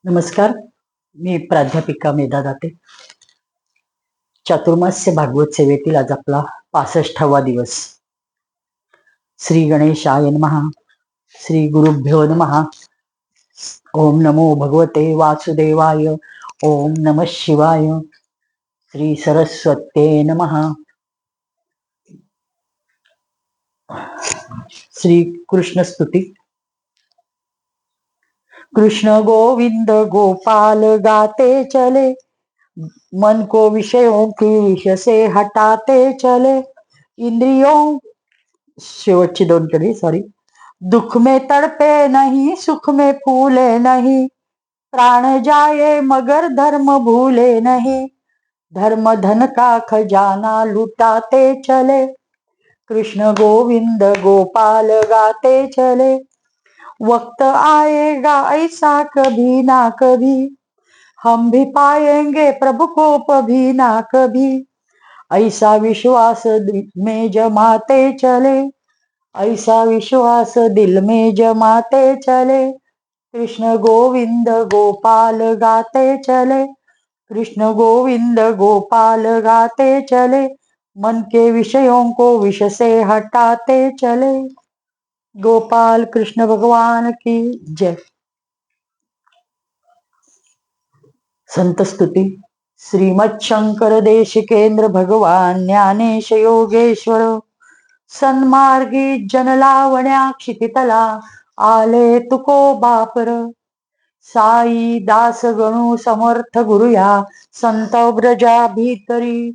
नमस्कार. मी प्राध्यापिका मेधा दाते. चातुर्मास्य भागवत सेवेतील आज आपला 65वा दिवस. श्री गणेशाय नमः. श्री गुरुभ्यो नमः. ओम नमो भगवते वासुदेवाय. ओम नमः शिवाय. श्री सरस्वत्ये नमः. श्री कृष्ण स्तुति. कृष्ण गोविंद गोपाल गाते चले, मन को विषयों की विषय से हटाते चले, इंद्रियों शेवटची 2 कडी सॉरी. दुख में तड़पे नहीं, सुख में फूले नहीं, प्राण जाए मगर धर्म भूले नहीं, धर्म धन का खजाना लुटाते चले, कृष्ण गोविंद गोपाल गाते चले, वक्त आएगा ऐसा कभी ना कभी, हम भी पाएंगे प्रभु को कभी ना कभी, ऐसा विश्वास दिल में जमाते चले, ऐसा विश्वास दिल में जमाते चले, कृष्ण गोविंद गोपाल गाते चले, कृष्ण गोविंद गोपाल गाते चले, मन के विषयों को विष से हटाते चले. गोपाल कृष्ण भगवान की जय. संत स्तुती. श्रीमद शंकर देशिकेंद्र भगवान ज्ञानेश योगेश्वर सन्मार्गी जनलावण्या क्षितितला आले तुको बापर, साई दास गणू समर्थ गुरुया संत ब्रजा भीतरी,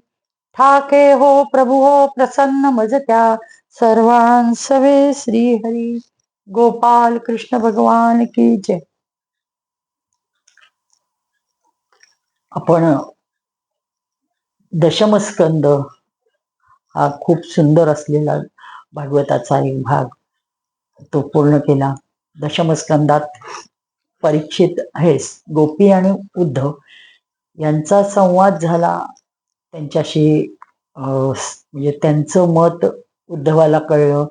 ठाके हो प्रभु हो प्रसन्न मजत्या सर्वांसवे श्री हरी. गोपाल कृष्ण भगवान की जय. आपण दशमस्कंद हा खूप सुंदर असलेला भागवताचा एक भाग तो पूर्ण केला. दशमस्कंदात परीक्षित आहेस गोपी आणि उद्धव यांचा संवाद झाला. त्यांच्याशी म्हणजे त्यांचं मत उद्धवाला कळलं.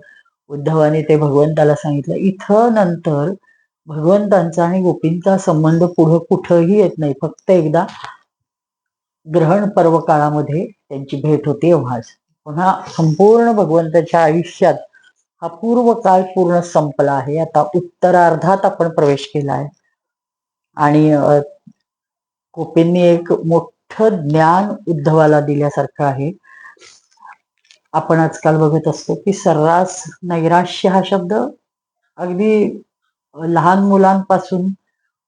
उद्धवाने ते भगवंताला सांगितलं. इथं नंतर भगवंतांचा आणि गोपींचा संबंध पुढं कुठंही येत नाही. फक्त एकदा ग्रहण पर्व काळामध्ये त्यांची भेट होते एव्हाच. पुन्हा संपूर्ण भगवंताच्या आयुष्यात हा पूर्व काळ पूर्ण संपला आहे. आता उत्तरार्धात आपण प्रवेश केला आहे आणि गोपींनी एक मोठं ज्ञान उद्धवाला दिल्यासारखं आहे. आपण आजकाल बघत असतो की सर्रास नैराश्य हा शब्द अगदी लहान मुलांपासून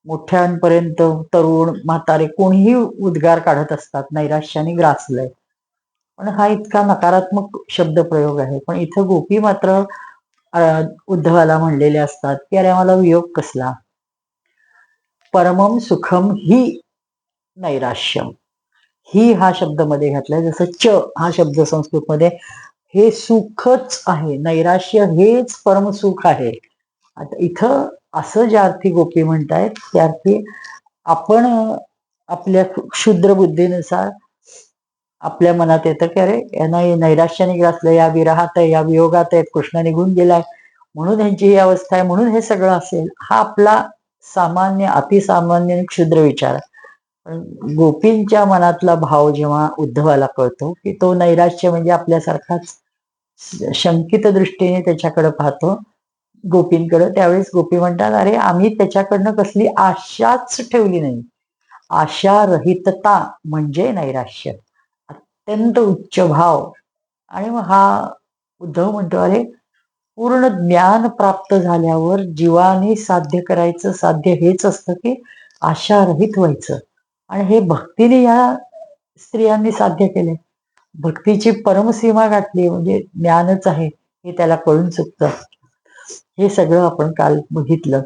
मोठ्यांपर्यंत तरुण म्हातारे कोणीही उद्गार काढत असतात. नैराश्याने ग्रासलंय. पण हा इतका नकारात्मक शब्द प्रयोग आहे. पण इथं गोपी मात्र उद्धवाला म्हणलेले असतात की अरे आम्हाला वियोग कसला, परमम सुखम ही नैराश्यम. ही हा शब्द मध्ये घातलाय. जसं च हा शब्द संस्कृत मध्ये हे सुखच आहे, नैराश्य हेच परमसुख आहे. आता इथं असं ज्या अर्थी गोपी म्हणतायत त्या अर्थी आपण आपल्या क्षुद्र बुद्धीनुसार आपल्या मनात येतं की अरे यांना नैराश्याने ग्रासलं, या विरहात आहे, या वियोगात आहे, कृष्ण निघून गेलाय म्हणून यांची ही अवस्था आहे, म्हणून हे सगळं असेल. हा आपला सामान्य अतिसामान्य आणि क्षुद्र विचार. पण गोपींच्या मनातला भाव जेव्हा उद्धवाला कळतो की तो नैराश्य म्हणजे आपल्यासारखाच शंकित दृष्टीने त्याच्याकडे पाहतो गोपींकडे, त्यावेळेस गोपी म्हणतात अरे आम्ही त्याच्याकडनं कसली आशाच ठेवली नाही. आशा रहितता म्हणजे नैराश्य, अत्यंत उच्च भाव. आणि मग हा उद्धव म्हणतो अरे पूर्ण ज्ञान प्राप्त झाल्यावर जीवाने साध्य करायचं साध्य हेच असतं की आशा रहित व्हायचं. आणि हे भक्तीने या स्त्रियांनी साध्य केले. भक्तीची परमसीमा गाठली म्हणजे ज्ञानच आहे हे त्याला कळून चुकतं. हे सगळं आपण काल बघितलं.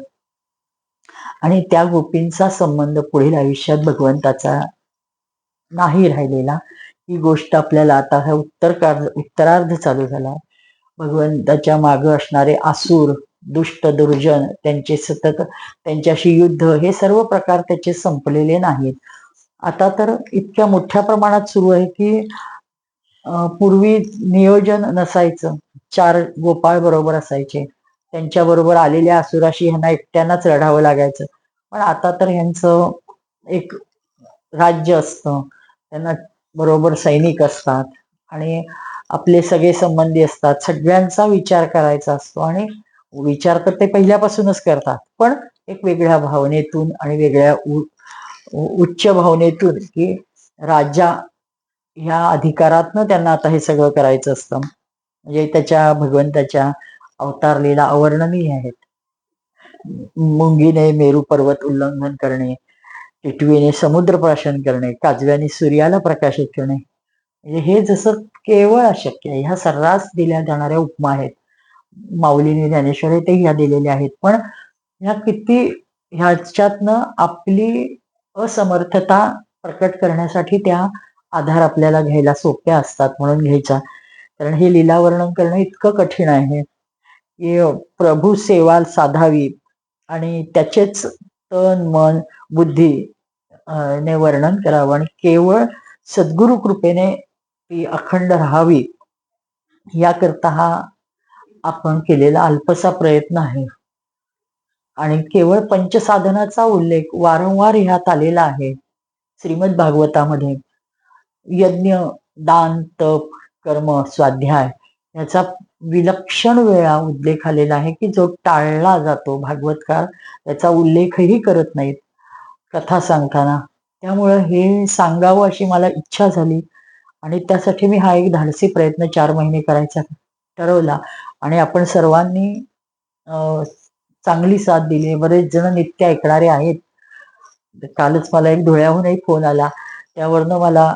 आणि त्या गोपींचा संबंध पुढील आयुष्यात भगवंताचा नाही राहिलेला. ही गोष्ट आपल्याला आता हा उत्तरार्ध चालू झाला. भगवंताच्या मागे असणारे आसुर दुष्ट दुर्जन त्यांचे सतत त्यांच्याशी युद्ध हे सर्व प्रकार त्याचे संपलेले नाहीत. आता तर इतक्या मोठ्या प्रमाणात सुरू आहे की पूर्वी नियोजन नसायचं. 4 गोपाळ बरोबर असायचे. त्यांच्या बरोबर आलेल्या असुराशी ह्यांना एकट्यांनाच लढावं लागायचं. पण आता तर ह्यांचं एक राज्य असतं, त्यांना बरोबर सैनिक असतात आणि आपले सगळे संबंधी असतात, सगळ्यांचा विचार करायचा असतो आणि विचार तर ते पहिल्यापासूनच करतात, पण एक वेगळ्या भावनेतून आणि वेगळ्या उच्च भावनेतून, की राजा ह्या अधिकारातनं त्यांना आता हे सगळं करायचं असतं. म्हणजे त्याच्या भगवंताच्या अवतार लीला अवर्णनीय आहेत. मुंगीने मेरू पर्वत उल्लंघन करणे, टिटवीने समुद्र प्राशन करणे, काजव्याने सूर्याला प्रकाशित करणे, म्हणजे हे जसं केवळ अशक्य आहे. ह्या सर्रास दिल्या जाणाऱ्या उपमा आहेत. माऊलीने ज्ञानेश्वर ते ह्या दिलेल्या आहेत, पण ह्या किती ह्याच्यातनं आपली असमर्थता प्रकट करण्यासाठी त्या आधार आपल्याला घ्यायला सोप्या असतात म्हणून घ्यायचा. कारण हे लीला वर्णन करणं इतकं कठीण आहे की प्रभू सेवा साधावी आणि त्याचेच तन मन बुद्धी ने वर्णन करावं आणि केवळ सद्गुरु कृपेने ती अखंड राहावी याकरता हा आपण केलेला अल्पसा प्रयत्न आहे. आणि केवळ पंचसाधनाचा उल्लेख वारंवार ह्यात आलेला आहे. श्रीमद भागवतामध्ये यज्ञ, दान, तप, कर्म, स्वाध्याय याचा विलक्षण वेळा उल्लेख आलेला आहे, की जो टाळला जातो. भागवतकार त्याचा उल्लेखही करत नाहीत कथा सांगताना. त्यामुळं हे सांगावं अशी मला इच्छा झाली आणि त्यासाठी मी हा एक धाडसी प्रयत्न 4 महिने करायचा ठरवला आणि आपण सर्वांनी चांगली साथ दिली. बरेच जण नित्य ऐकणारे आहेत. कालच मला एक धुळ्याहूनही फोन आला, त्यावरनं मला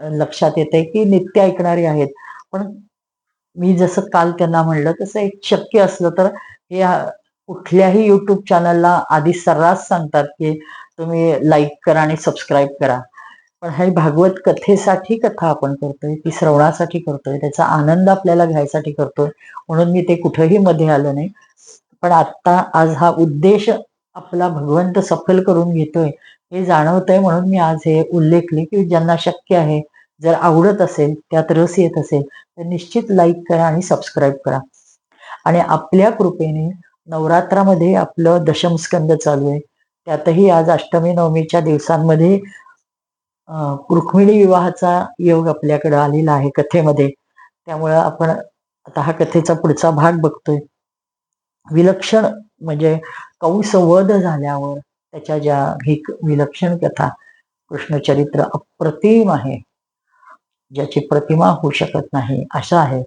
लक्षात येतंय की नित्य ऐकणारे आहेत. पण मी जसं काल त्यांना म्हणलं तसं एक शक्य असलं तर हे कुठल्याही युट्यूब चॅनलला आधी सर्रास सांगतात की तुम्ही लाईक करा आणि सबस्क्राईब करा. पण हे भागवत कथेसाठी कथा आपण करतोय, ती श्रवणासाठी करतोय, त्याचा आनंद आपल्याला घ्यायसाठी करतोय, म्हणून मी ते कुठेही मध्ये आलं नाही. पण आता आज हा उद्देश आपला भगवंत सफल करून घेतोय हे जाणवतंय, म्हणून मी आज हे उल्लेखले की ज्यांना शक्य आहे, जर आवडत असेल, त्यात रस येत असेल तर निश्चित लाईक करा आणि सबस्क्राईब करा. आणि आपल्या कृपेने नवरात्रामध्ये आपलं दशमस्कंद चालू आहे, त्यातही आज अष्टमी नवमीच्या दिवसांमध्ये रुक्मिणी विवाहाचा योग आपल्याकडे आलेला आहे कथेमध्ये. त्यामुळं आपण आता हा कथेचा पुढचा भाग बघतोय. विलक्षण म्हणजे कंसवध झाल्यावर त्याच्या ज्या ही विलक्षण कथा, कृष्णचरित्र अप्रतिम आहे, ज्याची प्रतिमा होऊ शकत नाही अशा आहे.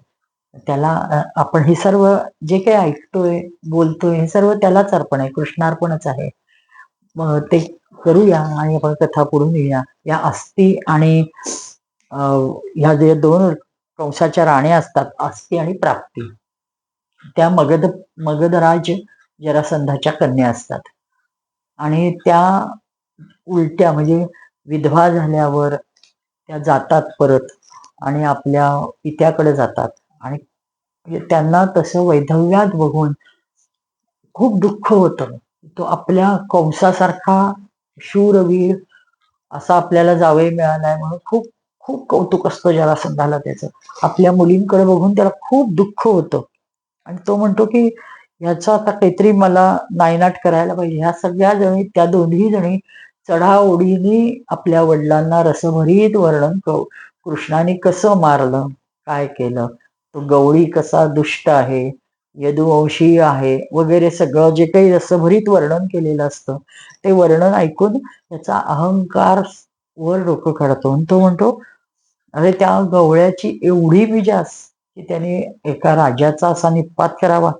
त्याला आपण हे सर्व जे काही ऐकतोय बोलतोय हे सर्व त्यालाच अर्पण आहे, कृष्णार्पणच आहे. मग ते करूया आणि आपण कथा पुढून येऊया. या अस्ती आणि ह्या जे 2 कंसाच्या राण्या असतात, अस्ती आणि प्राप्ती, त्या मगधराज जरासंधाच्या कन्या असतात आणि त्या उलट्या म्हणजे विधवा झाल्यावर त्या जातात परत आणि आपल्या पित्याकडे जातात आणि त्यांना तसं वैधव्यात बघून खूप दुःख होतं. तो आपल्या कंसासारखा शूरवीर असा आपल्याला जावई मिळालाय म्हणून खूप खूप कौतुक असतं जरासंधाला त्याचं. आपल्या मुलींकडे बघून त्याला खूप दुःख होतं आणि तो म्हणतो की ह्याचा आता काहीतरी मला नायनाट करायला पाहिजे. ह्या सगळ्या जणी, त्या दोन्ही जणी चढाओढीने आपल्या वडिलांना रसभरीत वर्णन कृष्णाने कसं मारलं, काय केलं, तो गवळी कसा दुष्ट आहे, यदुवंशी आहे वगैरे सगळं जे काही रसभरीत वर्णन केलेलं असतं ते वर्णन ऐकून त्याचा अहंकार वर डोकं काढतो आणि तो म्हणतो, अरे त्या गवळ्याची एवढी मिजास की त्याने एका राजाचा असा निपात करावा.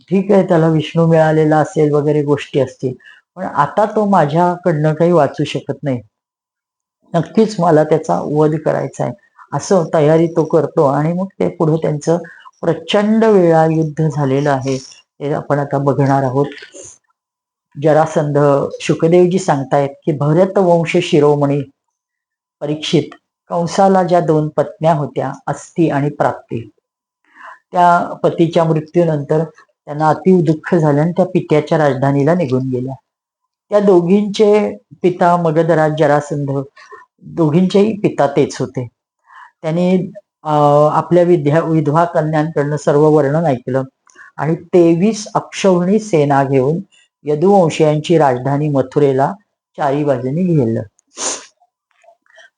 ठीक आहे, त्याला विष्णू मिळालेला असेल वगैरे गोष्टी असतील, पण आता तो माझ्याकडनं काही वाचू शकत नाही, नक्कीच मला त्याचा वध करायचा आहे असं तयारी तो करतो. आणि मग ते पुढे त्यांचं प्रचंड वेळा युद्ध झालेलं आहे, ते आपण आता बघणार आहोत. जरासंध शुकदेवजी सांगतायत की भरत वंश शिरोमणी परीक्षित कंसाला ज्या 2 पत्न्या होत्या, अस्ती आणि प्राप्ती, त्या पतीच्या मृत्यूनंतर त्यांना अतीव दुःख झालं आणि त्या पित्याच्या राजधानीला निघून गेल्या. त्या दोघींचे पिता मगधराज जरासंध, दोघींचेही पिता तेच होते. त्यांनी आपल्या विधवा कन्यांकडनं सर्व वर्णन ऐकलं आणि 23 अक्षौहिणी सेना घेऊन यदुवंशीयांची राजधानी मथुरेला चारी बाजूनी घेरलं.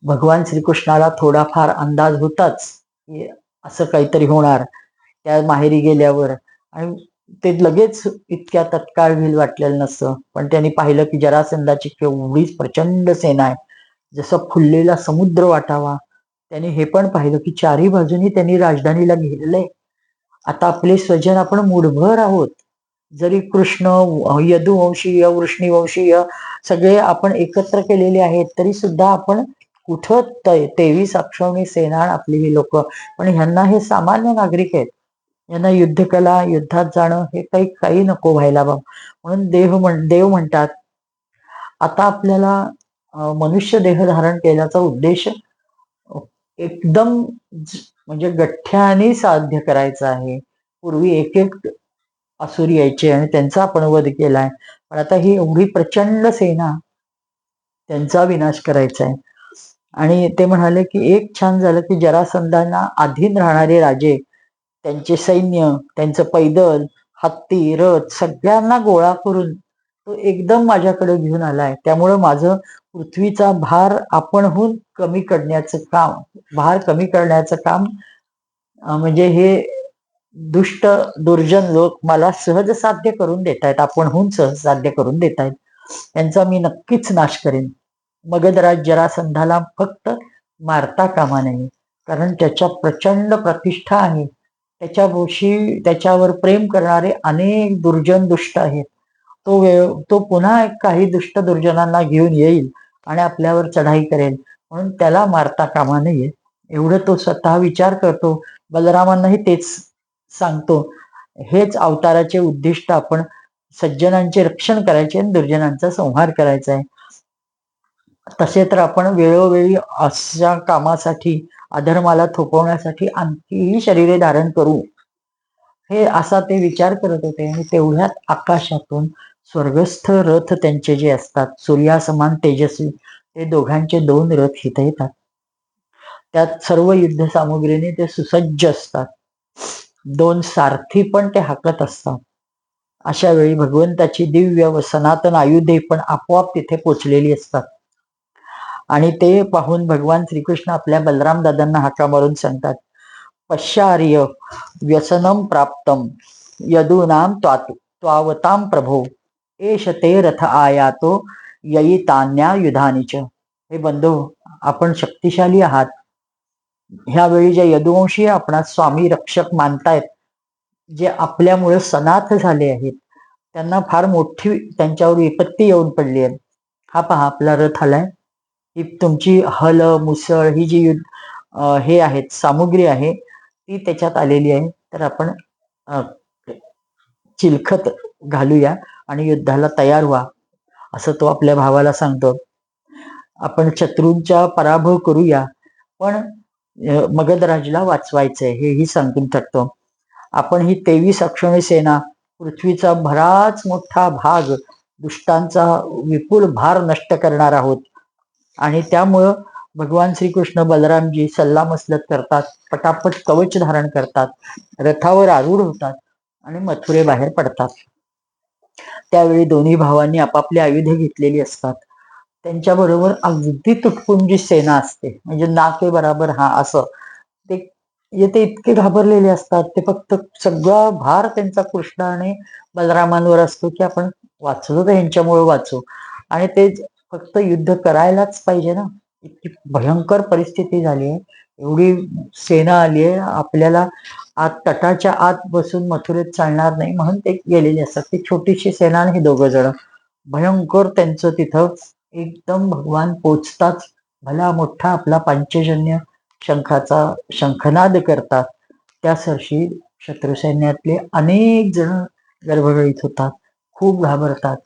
भगवान श्रीकृष्णाला थोडाफार अंदाज होताच की असं काहीतरी होणार त्या माहेरी गेल्यावर, आणि ते लगेच इतक्या तत्काळ होईल वाटलेलं नसतं. पण त्यांनी पाहिलं की जरासंधाची केवढीच प्रचंड सेना आहे, जसं फुललेला समुद्र वाटावा. त्यांनी हे पण पाहिलं की चारी बाजूनी त्यांनी राजधानीला घेरलंय. आता आपले स्वजन आपण मूठभर आहोत. जरी कृष्ण, यदुवंशीय, वृष्णीवंशीय सगळे आपण एकत्र केलेले आहेत, तरी सुद्धा आपण कुठं 23 अक्षौणी सेना आपली ही लोक, पण ह्यांना हे सामान्य नागरिक आहेत. यांना युद्धकला, युद्धात जाणं हे काही नको व्हायला बा. म्हणून देव म्हणतात, आता आपल्याला मनुष्य देह धारण केल्याचा उद्देश एकदम म्हणजे गठ्ठ्याने साध्य करायचा आहे. पूर्वी एक एक असुर यायचे आणि त्यांचा आपण वध केलाय, पण आता ही एवढी प्रचंड सेना, त्यांचा विनाश करायचा आहे. आणि ते म्हणाले की एक छान झालं की जरासंधांना अधीन राहणारे राजे, त्यांचे सैन्य, त्यांचं पैदल, हत्ती, रथ सगळ्यांना गोळा करून तो एकदम माझ्याकडे घेऊन आलाय. त्यामुळं माझं पृथ्वीचा भार आपणहून कमी करण्याचं काम म्हणजे हे दुष्ट दुर्जन लोक मला सहज साध्य करून देत आहेत, आपणहून सहज साध्य करून देत आहेत. त्यांचा मी नक्कीच नाश करेन. मगधराज जरासंधाला फक्त मारता कामा नये, कारण त्याच्या प्रचंड प्रतिष्ठा आहे. त्याच्यावर प्रेम करणारे अनेक दुर्जन दुष्ट आहेत. तो पुन्हा काही दुष्ट दुर्जनांना घेऊन येईल आणि आपल्यावर चढाई करेल, म्हणून त्याला मारता कामा नये एवढं तो स्वतः विचार करतो. बलरामांनाही तेच सांगतो. हेच अवताराचे उद्दिष्ट, आपण सज्जनांचे रक्षण करायचे आणि दुर्जनांचा संहार करायचा आहे. तसे तर आपण वेळोवेळी अशा कामासाठी, अधर्माला थोपवण्यासाठी आणखीही शरीरे धारण करू, हे असा ते विचार करत होते. आणि तेवढ्यात आकाशातून स्वर्गस्थ रथ त्यांचे जे असतात, सूर्यासमान तेजस्वी, ते दोघांचे 2 रथ इथे येतात. त्यात सर्व युद्ध सामुग्रीने ते सुसज्ज असतात. 2 सारथी पण ते हाकत असतात. अशा वेळी भगवंताची दिव्य व सनातन आयुधे पण आपोआप तिथे पोचलेली असतात. आणि ते पाहून भगवान श्रीकृष्ण आपल्या बलराम दादांना हाका मारून सांगतात, पश्चार्य व्यसनम प्राप्तम यदूनाम त्वावताम प्रभो एष ते रथ आयातो ययितान्या युधानीच. हे बंधू, आपण शक्तिशाली आहात. ह्यावेळी जे यदुवंशी आपणास स्वामी रक्षक मानतायत, जे आपल्यामुळे सनाथ झाले आहेत, त्यांना फार मोठी त्यांच्यावर विपत्ती येऊन पडली आहे. हा पहा, आपला रथ आलाय. ही तुमची हल, मुसळ, ही जी हे आहेत सामुग्री आहे, ती त्याच्यात आलेली आहे. तर आपण चिलखत घालूया आणि युद्धाला तयार व्हा, असं तो आपल्या भावाला सांगतो. आपण शत्रूंचा पराभव करूया, पण मगधराजला वाचवायचंय, हेही सांगून टाकतो. आपण ही 23 अक्षौणी सेना, पृथ्वीचा बराच मोठा भाग, दुष्टांचा विपुल भार नष्ट करणार आहोत. आणि त्यामुळं भगवान श्रीकृष्ण बलरामजी सल्लामसलत करतात, पटापट कवच धारण करतात, रथावर आरूढ होतात आणि मथुरे बाहेर पडतात. त्यावेळी दोन्ही भावांनी आपापली आयुधे घेतलेली असतात. त्यांच्याबरोबर अगदी तुटपुंजी सेना असते, म्हणजे नाके बराबर हा असं. ते इतके घाबरलेले असतात. ते फक्त सगळा भार त्यांचा कृष्ण आणि बलरामांवर असतो की आपण वाचलो तर यांच्यामुळे वाचू, आणि ते फक्त युद्ध करायलाच पाहिजे ना. इतकी भयंकर परिस्थिती झाली आहे, एवढी सेना आली आहे, आपल्याला तटाच्या आत बसून मथुरेत चालणार नाही, म्हणून ते गेलेले असतात. ती छोटीशी सेना आणि हे 2 जण भयंकर, त्यांचं तिथं एकदम भगवान पोचताच भला मोठा आपला पांचजन्य शंखाचा शंखनाद करतात. त्या सरशी शत्रुसैन्यातले अनेक जण गर्भगळीत होतात, खूप घाबरतात.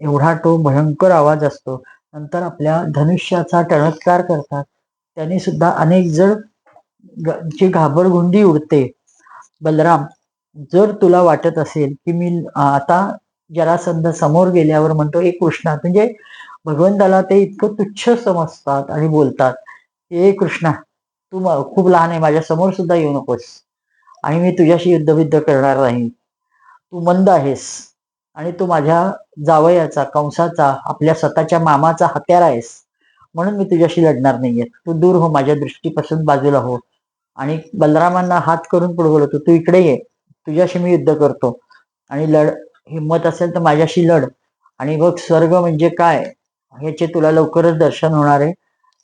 एवढा तो भयंकर आवाज असतो. नंतर आपल्या धनुष्याचा टणत्कार करतात, त्यांनी सुद्धा अनेक जण ची घाबरगुंडी उडते. बलराम, जर तुला वाटत असेल की मी आता जरासंध समोर गेल्यावर म्हणतो, एक कृष्णा, म्हणजे भगवंताला ते इतकं तुच्छ समजतात आणि बोलतात, ए कृष्णा, तू खूप लहान आहे, माझ्या समोर सुद्धा येऊ नकोस, आणि मी तुझ्याशी युद्धविद्ध करणार नाही. तू मंद आहेस आणि तू माझ्या जावयाचा, कंसाचा, आपल्या स्वतःच्या मामाचा हत्यार आहेस, म्हणून मी तुझ्याशी लढणार नाहीये. तू दूर हो, माझ्या दृष्टीपासून बाजूला हो. आणि बलरामांना हात करून पुढे बोलवतो, तू इकडे ये, तुझ्याशी मी युद्ध करतो. आणि हिम्मत असेल तर माझ्याशी लढ. आणि बघ, स्वर्ग म्हणजे काय ह्याचे तुला लवकरच दर्शन होणार आहे.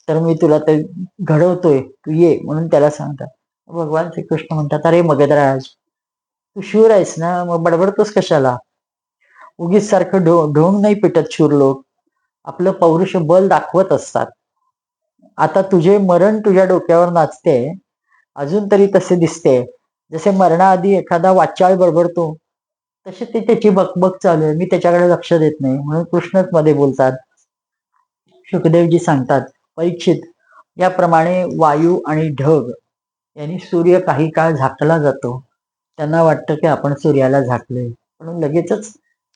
तर मी तुला ते घडवतोय, तू ये, म्हणून त्याला सांगतात. भगवान श्रीकृष्ण म्हणतात, अरे मगधराज, तू शूर आहेस ना, मग बडबडतोस कशाला? उगीच सारखं ढोंग नाही पिटत शूर लोक, आपलं पौरुष बल दाखवत असतात. आता तुझे मरण तुझ्या डोक्यावर नाचते, अजून तरी तसे दिसते. जसे मरणाआधी एखादा वाचाळ बडबडतो, तसे ते त्याची बकबक चालू आहे, मी त्याच्याकडे लक्ष देत नाही, म्हणून कृष्णच मध्ये बोलतात. सुखदेवजी सांगतात, परीक्षित, याप्रमाणे वायू आणि ढग यांनी सूर्य काही काळ झाकला जातो. त्यांना वाटतं की आपण सूर्याला झाकले, पण लगेचच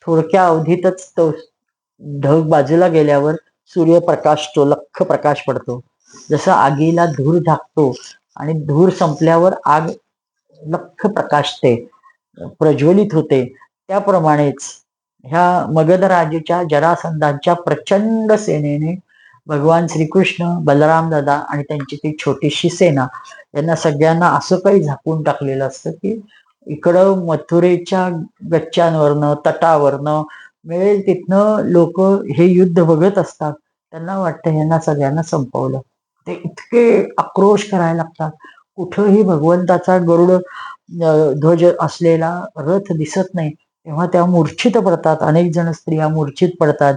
थोडक्या अवधीतच तो ढग बाजूला गेल्यावर सूर्य प्रकाशतो, लख्ख प्रकाश पडतो. जसं आगीला धूर झाकतो आणि धूर संपल्यावर आग लख्ख प्रकाशते, प्रज्वलित होते, त्याप्रमाणेच ह्या मगधराजाच्या जरासंधांच्या प्रचंड सेनेने भगवान श्रीकृष्ण, बलराम दादा आणि त्यांची ती छोटीशी सेना यांना सगळ्यांना असं काही झाकून टाकलेलं असतं की इकडं मथुरेच्या गच्च्यांवरनं, तटावरनं मिळेल तिथनं लोक हे युद्ध बघत असतात. त्यांना वाटतं यांना सगळ्यांना संपवलं. ते इतके आक्रोश करायला लागतात. कुठंही भगवंताचा गरुड ध्वज असलेला रथ दिसत नाही, तेव्हा त्या मूर्छित पडतात. अनेक जण स्त्रिया मूर्छित पडतात,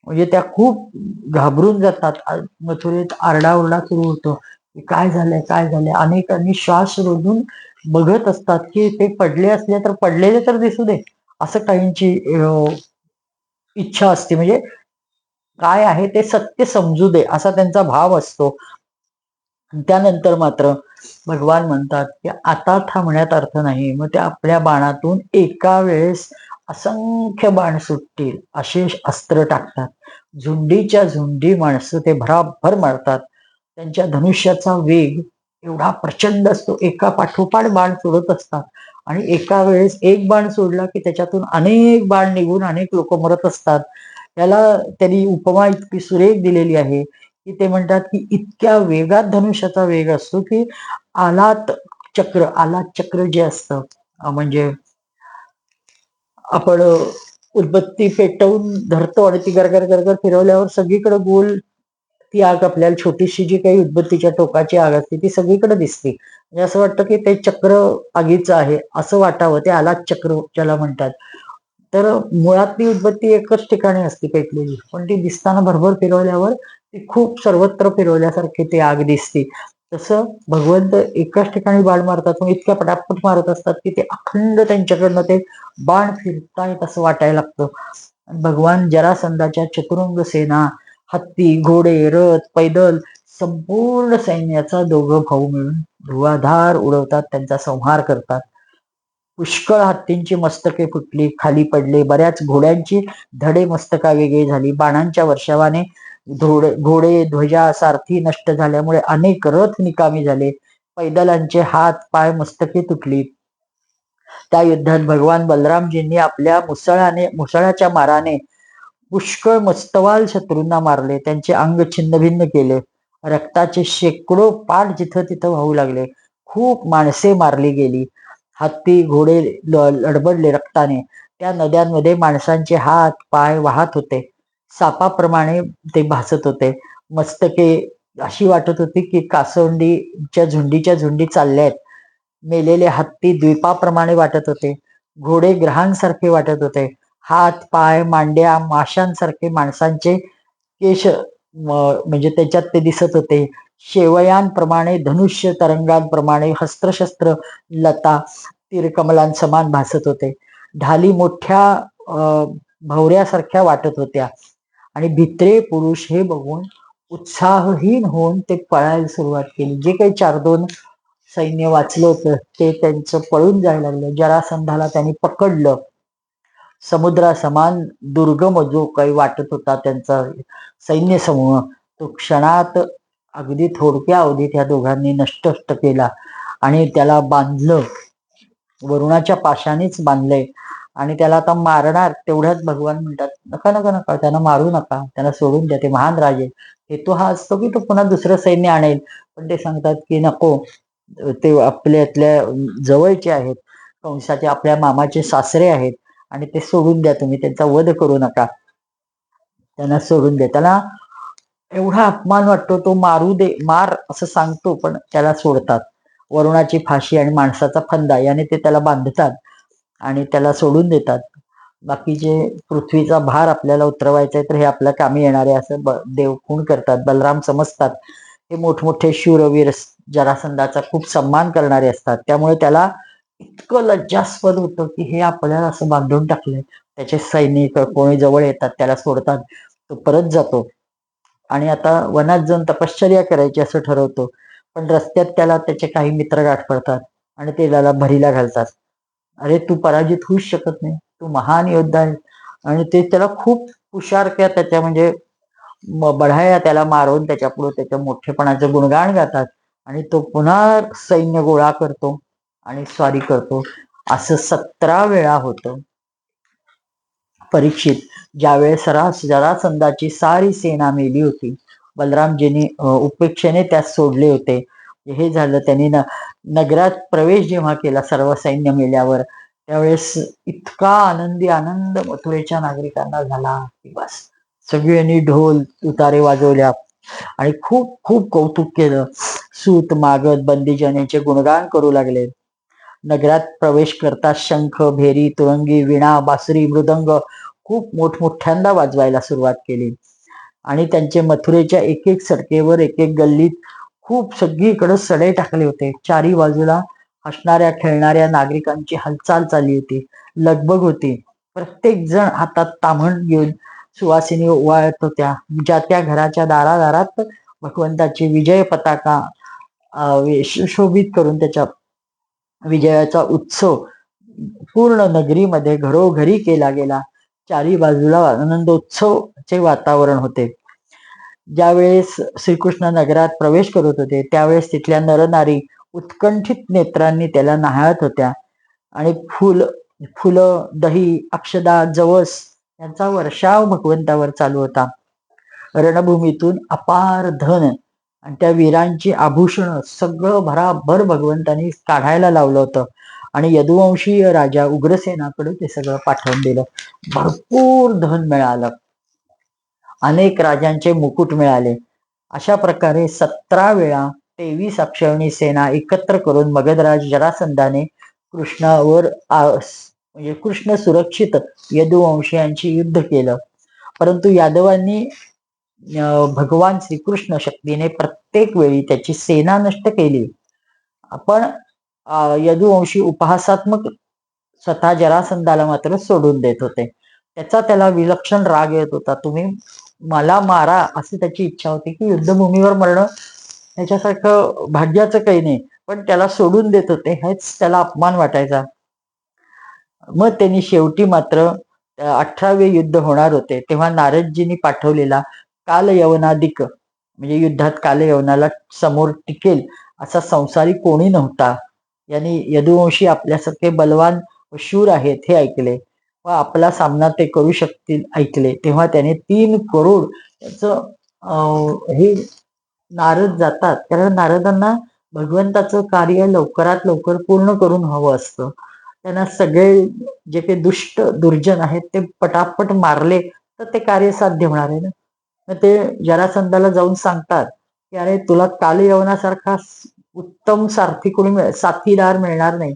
म्हणजे त्या खूप घाबरून जातात. मथुरेत आरडाओरडा सुरू होतो, काय झालंय, काय झालंय. अनेकांनी श्वास रोधून बघत असतात की ते पडले असले तर पडलेले तर दिसू दे, असं काहींची इच्छा असते. म्हणजे काय आहे ते सत्य समजू दे, असा त्यांचा भाव असतो. त्यानंतर मात्र भगवान म्हणतात की आता थांबण्यात अर्थ नाही. मग ते आपल्या बाणातून एका वेळेस असंख्य बाण सुटतील असे अस्त्र टाकतात. झुंडीच्या झुंडी माणसं ते भराभर मारतात. त्यांच्या धनुष्याचा वेग एवढा प्रचंड असतो, एका पाठोपाठ बाण सोडत असतात. आणि एका वेळेस एक बाण सोडला की त्याच्यातून अनेक बाण निघून अनेक लोक मरत असतात. त्याला त्यांनी उपमा इतकी सुरेख दिलेली आहे की ते म्हणतात की इतक्या वेगात धनुष्याचा वेग असतो की आलात चक्र जे असतं, म्हणजे आपण उदबत्ती पेटवून धरतो आणि ती गरगर गरगर फिरवल्यावर सगळीकडे गोल ती आग, आपल्याला छोटीशी जी काही उदबत्तीच्या टोकाची आग असते ती सगळीकडे दिसते. म्हणजे असं वाटतं की ते चक्र आगीचं आहे असं वाटावं, ते आलात चक्र ज्याला म्हणतात. तर मुळात ती उदबत्ती एकच ठिकाणी असते पेटलेली, पण ती दिसताना भरभर फिरवल्यावर ती खूप सर्वत्र फिरवल्यासारखी ती आग दिसते. तसं भगवंत एकाच ठिकाणी बाण मारतात, मग इतक्या पटापट मारत असतात की ते अखंड त्यांच्याकडनं ते बाण फिरतायत असं वाटायला लागतं. भगवान जरासंधाच्या चतुरंग सेना, हत्ती, घोडे, रथ, पैदल, संपूर्ण सैन्याचा दोघं भाऊ मिळून धुवाधार उडवतात, त्यांचा संहार करतात. पुष्कळ हत्तींची मस्तके फुटली, खाली पडले. बऱ्याच घोड्यांची धडे मस्तका वेगळी झाली. बाणांच्या वर्षावाने घोडे, ध्वजा, सारथी नष्ट झाल्यामुळे अनेक रथ निकामी झाले. पैदलांचे हात, पाय, मस्तके तुटली. त्या युद्धात भगवान बलरामजींनी आपल्या मुसळाच्या माराने पुष्कळ मस्तवाल शत्रूंना मारले, त्यांचे अंग छिन्नभिन्न केले. रक्ताचे शेकडो पाठ जिथं तिथं वाहू लागले. खूप माणसे मारली गेली. हत्ती, घोडे लडबडले रक्ताने. त्या नद्यांमध्ये माणसांचे हात, पाय वाहत होते. सापाप्रमाणे ते भासत होते. मस्तके अशी वाटत होती की कासवंडीच्या झुंडीच्या झुंडी चालल्यात. मेलेले हत्ती द्वीपाप्रमाणे वाटत होते. घोडे ग्रहांसारखे वाटत होते. हात, पाय, मांड्या माशांसारखे माणसांचे केश म्हणजे त्याच्यात ते दिसत होते. शेवयांप्रमाणे, धनुष्य तरंगांप्रमाणे, हस्त्रशस्त्र लता तीरकमलांसमान भासत होते. ढाली मोठ्या भवऱ्यासारख्या वाटत होत्या. आणि भित्रे पुरुष हे बघून उत्साहहीन होऊन ते पळायला सुरुवात केली. जे काही 4-2 सैन्य वाचलं होतं ते त्यांचं पळून जायला लागलं. जरासंधाला त्यांनी पकडलं. समुद्रासमान दुर्गम जो काही वाटत होता त्यांचा सैन्य समूह, तो क्षणात अगदी थोडक्या अवधीत या दोघांनी नष्ट केला आणि त्याला बांधलं, वरुणाच्या पाशानेच बांधलंय. आणि त्याला आता मारणार तेवढ्याच भगवान म्हणतात नका नका नका, त्यांना मारू नका, त्यांना सोडून द्या, ते महान राजे. हेतू हा असतो की तो पुन्हा दुसरं सैन्य आणेल, पण ते सांगतात की नको, ते आपल्यातल्या जवळचे आहेत, कंसाचे आपल्या मामाचे सासरे आहेत, आणि ते सोडून द्या, तुम्ही त्यांचा वध करू नका, त्यांना सोडून द्या. त्याला एवढा अपमान वाटतो, तो मारू दे, मार असं सांगतो, पण त्याला सोडतात. वरुणाची फाशी आणि माणसाचा फंदा याने ते त्याला बांधतात आणि त्याला सोडून देतात. बाकीचे पृथ्वीचा भार आपल्याला उतरवायचा आहे तर हे आपल्या कामी येणारे असं देव खूण करतात. बलराम समजतात हे मोठमोठे शूरवीर जरासंधाचा खूप सन्मान करणारे असतात, त्यामुळे त्याला इतकं लज्जास्पद होतं की हे आपल्याला असं बांधून टाकलंय. त्याचे सैनिक कोणी जवळ येतात, त्याला सोडतात, तो परत जातो आणि आता वनात जाऊन तपश्चर्या करायची असं ठरवतो. पण रस्त्यात त्याला त्याचे काही मित्र गाठ पडतात आणि ते त्याला भरीला घालतात. अरे तू पराजित होऊच शकत नाही, तू महान योद्धा आहे. आणि ते त्याला खूप हुशारक्या त्याच्या म्हणजे बढाया त्याला मारून त्याच्या पुढे त्याच्या मोठेपणाचं गुणगान गातात आणि तो पुन्हा सैन्य गोळा करतो आणि स्वारी करतो. असं 17 वेळा होतं. परीक्षित ज्यावेळेस जरासंधाची सारी सेना मेली होती, बलरामजींनी उपेक्षेने त्यास सोडले होते. हे झालं. त्यांनी नगरात प्रवेश जेव्हा केला सर्व सैन्य मेल्यावर, त्यावेळेस इतका आनंदी आनंद मथुरेच्या नागरिकांना झाला की बस, सगळ्यांनी ढोल तुतारे वाजवल्या आणि खूप खूप कौतुक केलं. सूत मागत बंदीजन यांचे गुणगान करू लागले. नगरात प्रवेश करता शंख, भेरी, तुरंगी, विणा, बासरी, मृदंग खूप मोठमोठ्यांदा वाजवायला सुरुवात केली आणि त्यांचे मथुरेच्या एक एक सडकेवर एक एक गल्लीत खूप सगळीकडे सडे टाकले होते. चारी बाजूला हसणाऱ्या खेळणाऱ्या नागरिकांची हालचाल चालली होती, लगबग होती. प्रत्येक जण हातात ताम्हण घेऊन सुवासिनी ओवाळत होत्या. ज्या त्या घराच्या दारादारात भगवंताची विजय पताका सुशोभित करून त्याच्या विजयाचा उत्सव पूर्ण नगरीमध्ये घरोघरी केला गेला. चारी बाजूला आनंदोत्सवचे वातावरण होते. ज्यावेळेस श्रीकृष्ण नगरात प्रवेश करत होते त्यावेळेस तिथल्या नरनारी उत्कंठित नेत्रांनी त्याला न्याहाळत होत्या आणि फुलं, दही, अक्षदा, जवस यांचा वर्षाव भगवंतावर चालू होता. रणभूमीतून अपार धन आणि त्या वीरांची आभूषण सगळं भराभर भगवंतांनी काढायला लावलं होतं आणि यदुवंशीय राजा उग्रसेनाकडे ते सगळं पाठवून दिलं. भरपूर धन मिळालं, अनेक राजांचे मुकुट मिळाले. अशा प्रकारे 17 वेळा 23 अक्षौहिणी सेना एकत्र करून मगधराज जरासंधाने कृष्णावर म्हणजे कृष्ण सुरक्षित यदुवंशीयांशी युद्ध केलं. परंतु यादवांनी भगवान श्रीकृष्ण शक्तीने प्रत्येक वेळी त्याची सेना नष्ट केली. पण यदुवंशी उपहासात्मक स्वतः जरासंधाला मात्र सोडून देत होते. त्याचा त्याला विलक्षण राग येत होता. तुम्ही मला मारा अशी त्याची इच्छा होती की युद्धभूमीवर मरणं ह्याच्यासारखं भाग्याचं काही नाही, पण त्याला सोडून देत होते हेच त्याला अपमान वाटायचा. मग त्यांनी शेवटी मात्र 18वे युद्ध होणार होते तेव्हा नारदजींनी पाठवलेला कालयवनाधिक म्हणजे युद्धात कालयवनाला समोर टिकेल असा संसारी कोणी नव्हता. यांनी यदुवंशी आपल्यासारखे बलवान शूर आहेत हे ऐकले व आपला सामना ते करू शकतील ऐकले, तेव्हा त्याने 3 करोड हे नारद जातात, कारण नारदांना भगवंताचं कार्य लवकरात लवकर पूर्ण करून हवं असतं. त्यांना सगळे जे काही दुष्ट दुर्जन आहेत ते पटापट मारले तर ते कार्य साध्य होणार आहे ना. मग ते जरासंधाला जाऊन सांगतात की अरे तुला कालयवनासारखा उत्तम साथीदार मिळणार नाही.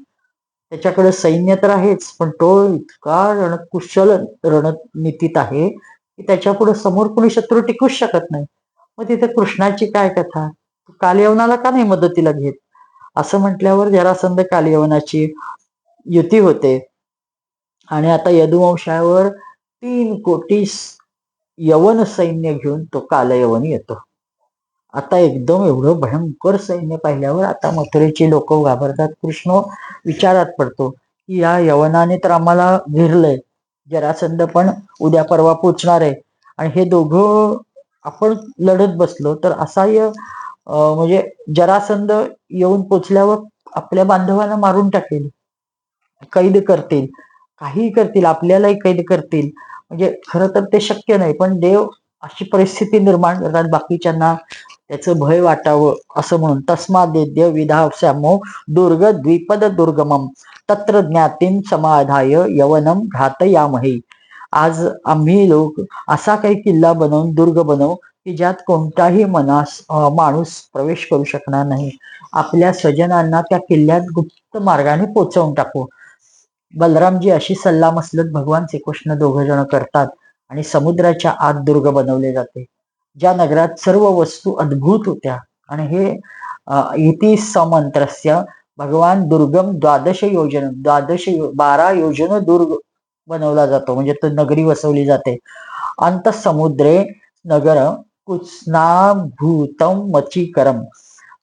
त्याच्याकडे सैन्य तर आहेच, पण तो इतका रणकुशल रणनीतीत आहे की त्याच्यापुढे समोर कोणी शत्रू टिकूच शकत नाही. मग तिथे कृष्णाची काय कथा, कालयवनाला का नाही मदतीला घेत, असं म्हटल्यावर जरासंध कालयवनाची युती होते आणि आता यदुवंशावर 3 कोटी यवन सैन्य घेऊन तो कालयवन येतो. आता एकदम एवढं भयंकर सैन्य पाहिल्यावर आता मथुरेची लोक घाबरतात. कृष्ण विचारात पडतो की या यवनाने तर आम्हाला घेरलंय, जरासंध पण उद्या परवा पोचणार आहे आणि हे दोघं आपण लढत बसलो तर असह्य म्हणजे जरासंध येऊन पोचल्यावर आपल्या बांधवांना मारून टाकेल, कैद करतील काही करतील, आपल्यालाही कैद करतील. म्हणजे खरं तर ते शक्य नाही, पण देव अशी परिस्थिती निर्माण करतात बाकीच्यांना त्याचं भय वाटावं असं म्हणून. तस्मादेद्य विधास्यामो दुर्गद्विपद दुर्गमम तत्र ज्ञातीं समाधाय यवनम घातयामहे. आज आम्ही लोक असा काही किल्ला बनवून, दुर्ग बनवू की ज्यात कोणताही माणूस प्रवेश करू शकणार नाही. आपल्या स्वजनांना त्या किल्ल्यात गुप्त मार्गाने पोचवून टाकू. बलरामजी अशी सल्लामसलत भगवान श्रीकृष्ण दोघ जण करतात आणि समुद्राच्या आत दुर्ग बनवले जाते, ज्या नगरात सर्व वस्तू अद्भुत होत्या. आणि हे इति समंत्रस्य भगवान दुर्गम 12 योजन दुर्ग बनवला जातो, म्हणजे तो नगरी वसवली जाते. अंत समुद्रे नगर कुत्स्नाभूतम मचीकरम.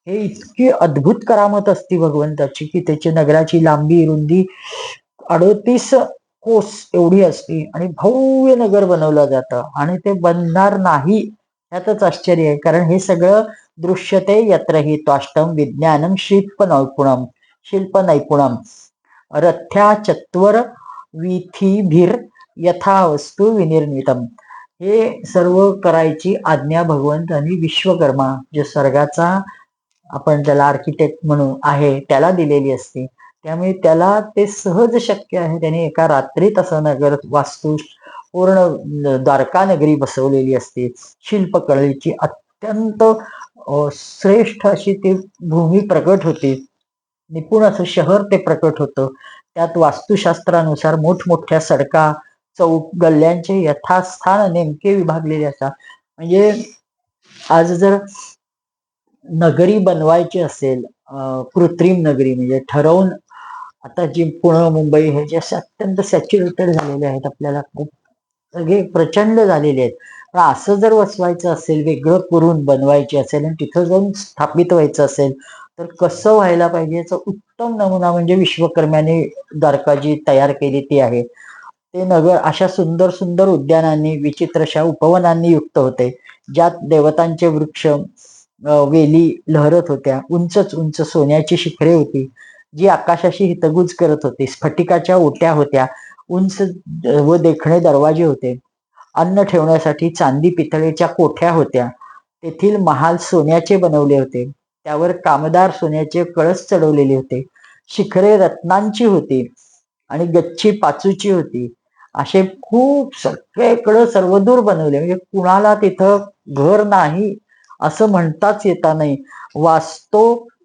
हे इतकी अद्भुत करामत असती भगवंताची की त्याची नगराची लांबी रुंदी 38 कोस एवढी असती आणि भव्य नगर बनवलं जातं आणि ते बनणार नाही यातच आश्चर्य आहे. कारण हे सगळं दृश्यते यत्र हि त्वाष्टम विज्ञानम शिल्प नैपुणम रथ्या चत्वर विथीभिर यथा वस्तू विनिर्मितम. हे सर्व करायची आज्ञा भगवंतांनी विश्वकर्मा, जो स्वर्गाचा आपण त्याला आर्किटेक्ट म्हणून आहे, त्याला दिलेली असते. त्यामुळे त्याला ते सहज शक्य आहे. त्याने एका रात्रीत असं नगर वास्तू पूर्ण द्वारका नगरी बसवलेली असते. शिल्पकलेची अत्यंत श्रेष्ठ अशी ती भूमी प्रकट होते. निपुण असं शहर ते प्रकट होतं. त्यात वास्तुशास्त्रानुसार मोठमोठ्या सडका, चौक, गल्ल्यांचे यथास्थान नेमके विभागलेले असतात. म्हणजे आज जर नगरी बनवायची असेल, कृत्रिम नगरी म्हणजे ठरवून, आता जी पुणे मुंबई हे जे अत्यंत सॅच्युरेटेड झालेले आहेत, आपल्याला खूप सगळे प्रचंड झालेले आहेत. पण असं जर वसवायचं असेल, वेगळं करून बनवायचे असेल आणि तिथं जाऊन स्थापित व्हायचं असेल तर कसं व्हायला पाहिजे याचा उत्तम नमुना म्हणजे विश्वकर्म्याने द्वारका जी तयार केली ती आहे. ते नगर अशा सुंदर सुंदर उद्यानांनी, विचित्रशा उपवनांनी युक्त होते, ज्यात देवतांचे वृक्ष, वेली लहरत होत्या. उंचच उंच सोन्याची शिखरे होती जी आकाशाशी हितगुज करत होती. स्फटिकाच्या ओट्या होत्या, उंच व देखणे दरवाजे होते. अन्न ठेवण्यासाठी चांदी पितळेच्या कोठ्या होत्या. तेथील महाल सोन्याचे बनवले होते, त्यावर कामदार सोन्याचे कळस चढवलेले होते. शिखरे रत्नांची होती आणि गच्ची पाचूची होती. असे खूप सगळीकडं सर्वदूर बनवले, म्हणजे कुणाला तिथं घर नाही असं म्हणताच येता नाही.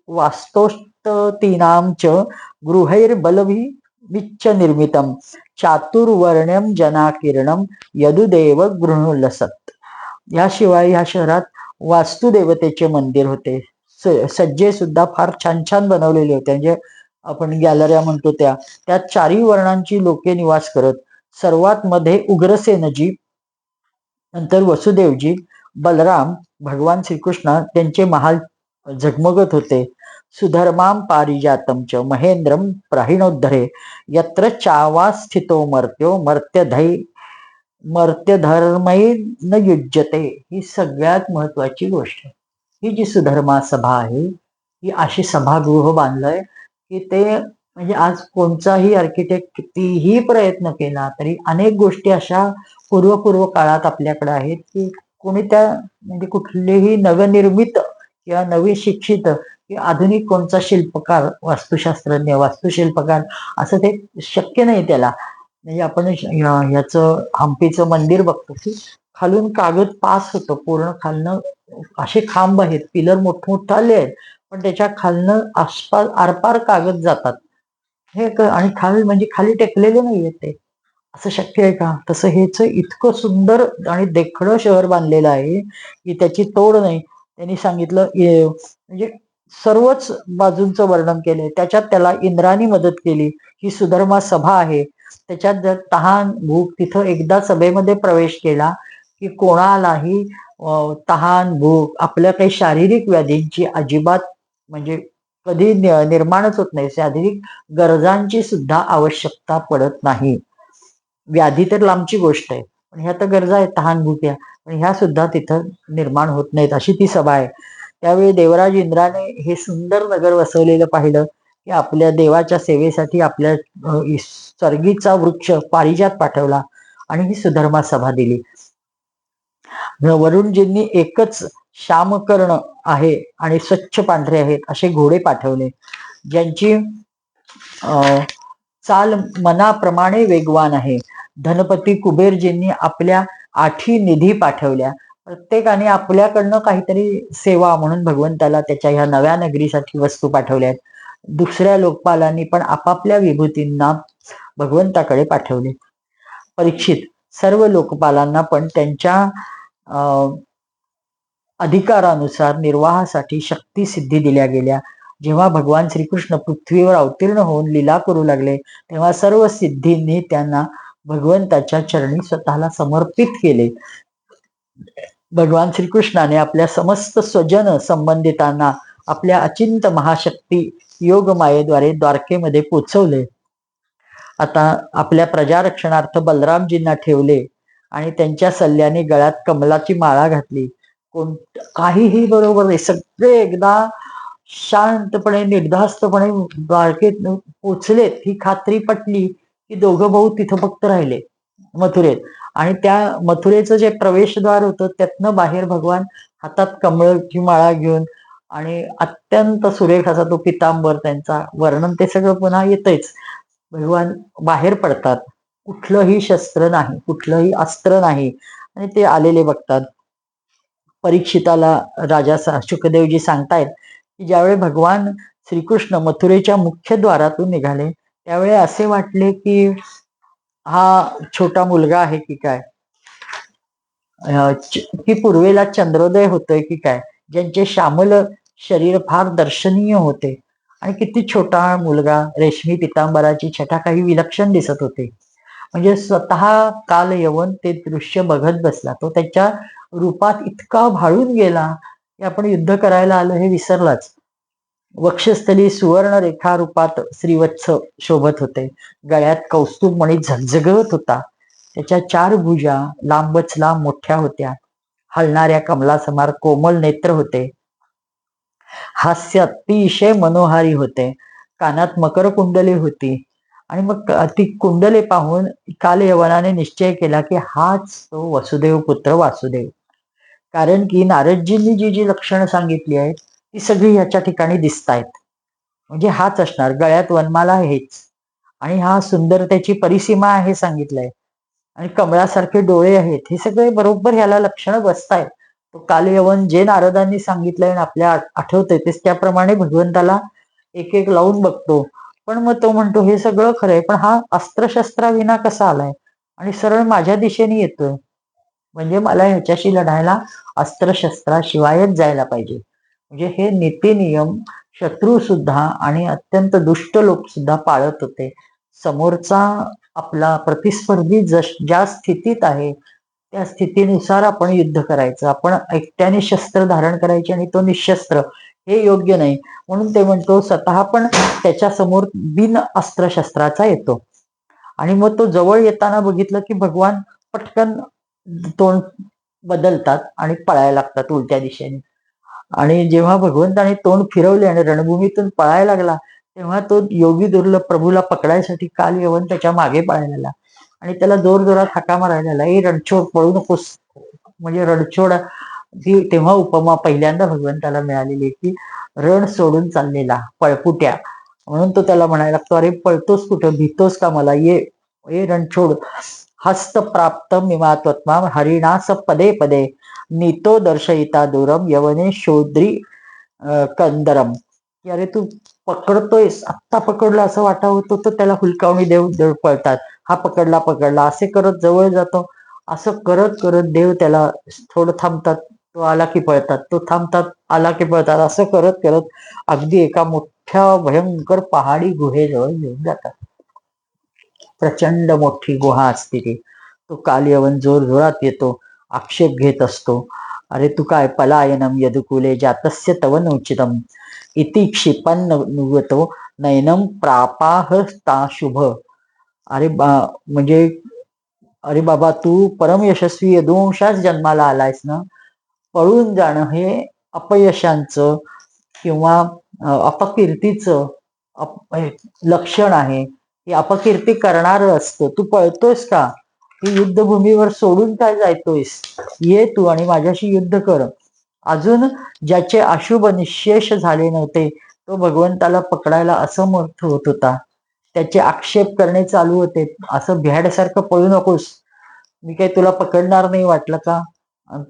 वास्तोष्टीनांच गृहैर्बलभी विच्च निर्मितम चातुर्वर्ण्यम जनाकिरणम यदुदेव गृहलसत. याशिवाय या शहरात वास्तुदेवतेचे मंदिर होते. सज्जे सुद्धा फार छान छान बनवलेले होते, म्हणजे आपण गॅलऱ्या म्हणतो त्यात 4 वर्णांची लोके निवास करत. सर्वात मध्ये उग्रसेनजी, नंतर वसुदेवजी, बलराम, भगवान श्रीकृष्ण त्यांचे महाल झगमगत होते. सुधर्माम पारिजातम च महेंद्रम प्राहिणोद्धरे यत्र चावा स्थितो मर्त्यधर्मै न युज्यते. ही सगळ्यात महत्वाची गोष्ट. ही जी सुधर्मा सभा आहे, ही अशी सभागृह बांधलंय की ते म्हणजे आज कोणताही आर्किटेक्ट कितीही प्रयत्न केला तरी अनेक गोष्टी अशा पूर्व काळात आपल्याकडे आहेत की कोणी त्या म्हणजे कुठलेही नवनिर्मित किंवा नवीन शिक्षित किंवा आधुनिक कोणता शिल्पकार, वास्तुशास्त्रज्ञ, वास्तुशिल्पकार असं ते शक्य नाही त्याला. म्हणजे आपण ह्याचं हम्पीचं मंदिर बघतो की खालून कागद पास होतो पूर्ण, खालनं असे खांब आहेत, पिलर मोठमोठाले आहेत, पण त्याच्या खालनं आसपास आरपार कागद जातात. हे आणि खाली म्हणजे खाली टेकलेले नाहीयेत ते. असं शक्य आहे का? तसं हेच इतकं सुंदर आणि देखणं शहर बांधलेलं आहे की त्याची तोड नाही. त्यांनी सांगितलं म्हणजे सर्वच बाजूंचं वर्णन केलंय. त्याच्यात त्याला इंद्राने मदत केली. ही सुधर्मा सभा आहे, त्याच्यात जर तहान भूक, तिथं एकदा सभेमध्ये प्रवेश केला की कोणालाही तहान भूक, आपल्या काही शारीरिक व्याधींची अजिबात म्हणजे कधी निर्माणच होत नाही. शारीरिक गरजांची सुद्धा आवश्यकता पडत नाही. व्याधी तर लांबची गोष्ट आहे, पण ह्या तर गरजा आहेत, तहान भूक या, पण ह्या सुद्धा तिथं निर्माण होत नाहीत. अशी ती सभा आहे. त्यावेळी देवराज इंद्राने हे सुंदर नगर वसवलेलं पाहिलं की आपल्या देवाच्या सेवेसाठी आपल्या सर्गीचा वृक्ष पारिजात पाठवला आणि ही सुधर्मा सभा दिली. वरुणजींनी एकच श्यामकर्ण आहे आणि स्वच्छ पांढरे आहेत असे घोडे पाठवले, ज्यांची चाल मनाप्रमाणे वेगवान आहे. धनपती कुबेरजींनी आपल्या 8 निधी पाठवल्या. प्रत्येकाने आपल्याकडनं काहीतरी सेवा म्हणून भगवंताला त्याच्या ह्या नव्या नगरीसाठी वस्तू पाठवल्या आहेत. दुसऱ्या लोकपालांनी पण आपापल्या विभूतींना भगवंताकडे पाठवले. परीक्षित, सर्व लोकपालांना पण त्यांच्या अधिकारानुसार निर्वाहासाठी शक्ती सिद्धी दिल्या गेल्या. जेव्हा भगवान श्रीकृष्ण पृथ्वीवर अवतीर्ण होऊन लीला करू लागले तेव्हा सर्व सिद्धींनी त्यांना भगवंताच्या चरणी स्वतःला समर्पित केले. भगवान श्रीकृष्णाने आपल्या समस्त स्वजन संबंधितांना आपल्या अचिंत महाशक्ती योगमायेद्वारे द्वारकेमध्ये पोचवले. आता आपल्या प्रजारक्षणार्थ बलरामजींना ठेवले आणि त्यांच्या सल्ल्याने गळ्यात कमलाची माळा घातली. काहीही बरोबर नाही, सगळे एकदा शांतपणे निर्धास्तपणे द्वारकेत पोचलेत ही खात्री पटली की दोघं भाऊ तिथं फक्त राहिले मथुरेत. आणि त्या मथुरेचं जे प्रवेशद्वार होतं त्यातनं बाहेर भगवान हातात कमळची माळा घेऊन आणि अत्यंत सुरेख असा तो पितांबर त्यांचा वर्णन ते सगळं पुन्हा येतच. भगवान बाहेर पडतात, कुठलंही शस्त्र नाही, कुठलंही अस्त्र नाही आणि ते आलेले बघतात. परीक्षिताला राजा शुकदेवजी सांगतायत की ज्यावेळी भगवान श्रीकृष्ण मथुरेच्या मुख्य द्वारातून निघाले त्यावेळी असे वाटले की हा छोटा मुलगा आहे की काय, की पूर्वेला चंद्रोदय होतोय की काय, ज्यांचे श्यामल शरीर फार दर्शनीय होते आणि किती छोटा मुलगा, रेशमी पितांबराची छटा काही विलक्षण दिसत होते. म्हणजे स्वतः काल यवन ते दृश्य बघत बसला. तो त्याच्या रूपात इतका भाळून गेला की आपण युद्ध करायला आलो हे विसरलाच. वक्षस्थली सुवर्ण रेखा रूपात श्रीवत्स शोभत होते. गळ्यात कौस्तुभ मणी झगझगत होता. त्याच्या 4 भुजा लांबच लांब मोठ्या होत्या. हलणाऱ्या कमलासमार कोमल नेत्र होते. हास्य अतिशय मनोहारी होते. कानात मकर कुंडले होती आणि मग ती कुंडले पाहून कालयवनाने निश्चय केला की हाच तो वसुदेव पुत्र वासुदेव. कारण की नारदजींनी जी जी लक्षणं सांगितली आहेत ती सगळी ह्याच्या ठिकाणी दिसत आहेत. म्हणजे हाच असणार. गळ्यात वनमाला हेच आणि हा सुंदरतेची परिसीमा आहे सांगितलंय आणि कमळासारखे डोळे आहेत, हे सगळे बरोबर ह्याला लक्षणं बसतायत. तो कालयवन जे नारदांनी सांगितलंय आणि आपल्या आठवतंय तेच त्याप्रमाणे भगवंताला एक एक लावून बघतो. पण मग तो म्हणतो हे सगळं खरंय, पण हा अस्त्रशस्त्राविना कसा आलाय आणि सरळ माझ्या दिशेने येतोय, म्हणजे मला ह्याच्याशी लढायला अस्त्रशस्त्राशिवायच जायला पाहिजे. म्हणजे हे नीतिनियम शत्रू सुद्धा आणि अत्यंत दुष्ट लोक सुद्धा पाळत होते. समोरचा आपला प्रतिस्पर्धी ज्या स्थितीत आहे त्या स्थितीनुसार आपण युद्ध करायचं. आपण एकट्याने शस्त्र धारण करायचे आणि तो निशस्त्र, हे योग्य नाही. म्हणून ते म्हणतो स्वतः पण त्याच्या समोर बिन अस्त्रशस्त्राचा येतो. आणि मग तो जवळ येताना बघितलं की भगवान पटकन तोंड बदलतात आणि पळायला लागतात उलट्या दिशेने. आणि जेव्हा भगवंताने तोंड फिरवले आणि रणभूमीतून पळायला लागला तेव्हा तो योगी दुर्लभ प्रभूला पकडायसाठी काल यवन त्याच्या मागे पळायला लागला आणि त्याला जोर जोरात हाका मारायला लागला, ए रणछोड पळू नकोस. म्हणजे रणछोड ही तेव्हा उपमा पहिल्यांदा भगवंताला मिळालेली की रण सोडून चाललेला पळपुट्या. म्हणून तो त्याला म्हणायला लागतो, अरे पळतोस कुठं, भीतोस का मला, ये रणछोड. हस्त प्राप्त मिमात्मा हरिणास पदे पदे नीतो दर्शयिता दूरम यवने शोद्री कंदरम. की अरे तू पकडतोयस, आत्ता पकडला असं वाटा होतो तर त्याला हुलकावणी देव पळतात. हा पकडला असे करत जवळ जातो. असं करत करत देव त्याला थोडं थांबतात, तो आला की पळतात, तो थांबतात, आला की पळतात. असं करत करत अगदी एका मोठ्या भयंकर पहाडी गुहेजवळ घेऊन जातात. प्रचंड मोठी गुहा असते ती. तो कालयवन जोर जोरात येतो, आक्षेप घेत असतो. अरे तू काय पलायनम यदुकुले जातस्य तव नोचितम इति क्षिपन्न नुगतो नयनम प्रापाहता शुभ. अरे म्हणजे अरे बाबा तू परम यशस्वी यदुवंशात जन्माला आलायस ना, पळून जाणं हे अपयशांचं किंवा अपकीर्तीचं लक्षण आहे, ही अपकीर्ती करणार असतं. तू पळतोयस का? ही युद्धभूमीवर सोडून काय जायतोयस? ये तू आणि माझ्याशी युद्ध कर. अजून ज्याचे अशुभ निशेष झाले नव्हते तो भगवंताला पकडायला असमर्थ होत होता. त्याचे आक्षेप करणे चालू होते. असं भ्याडसारखं पळू नकोस, मी काही तुला पकडणार नाही वाटलं का?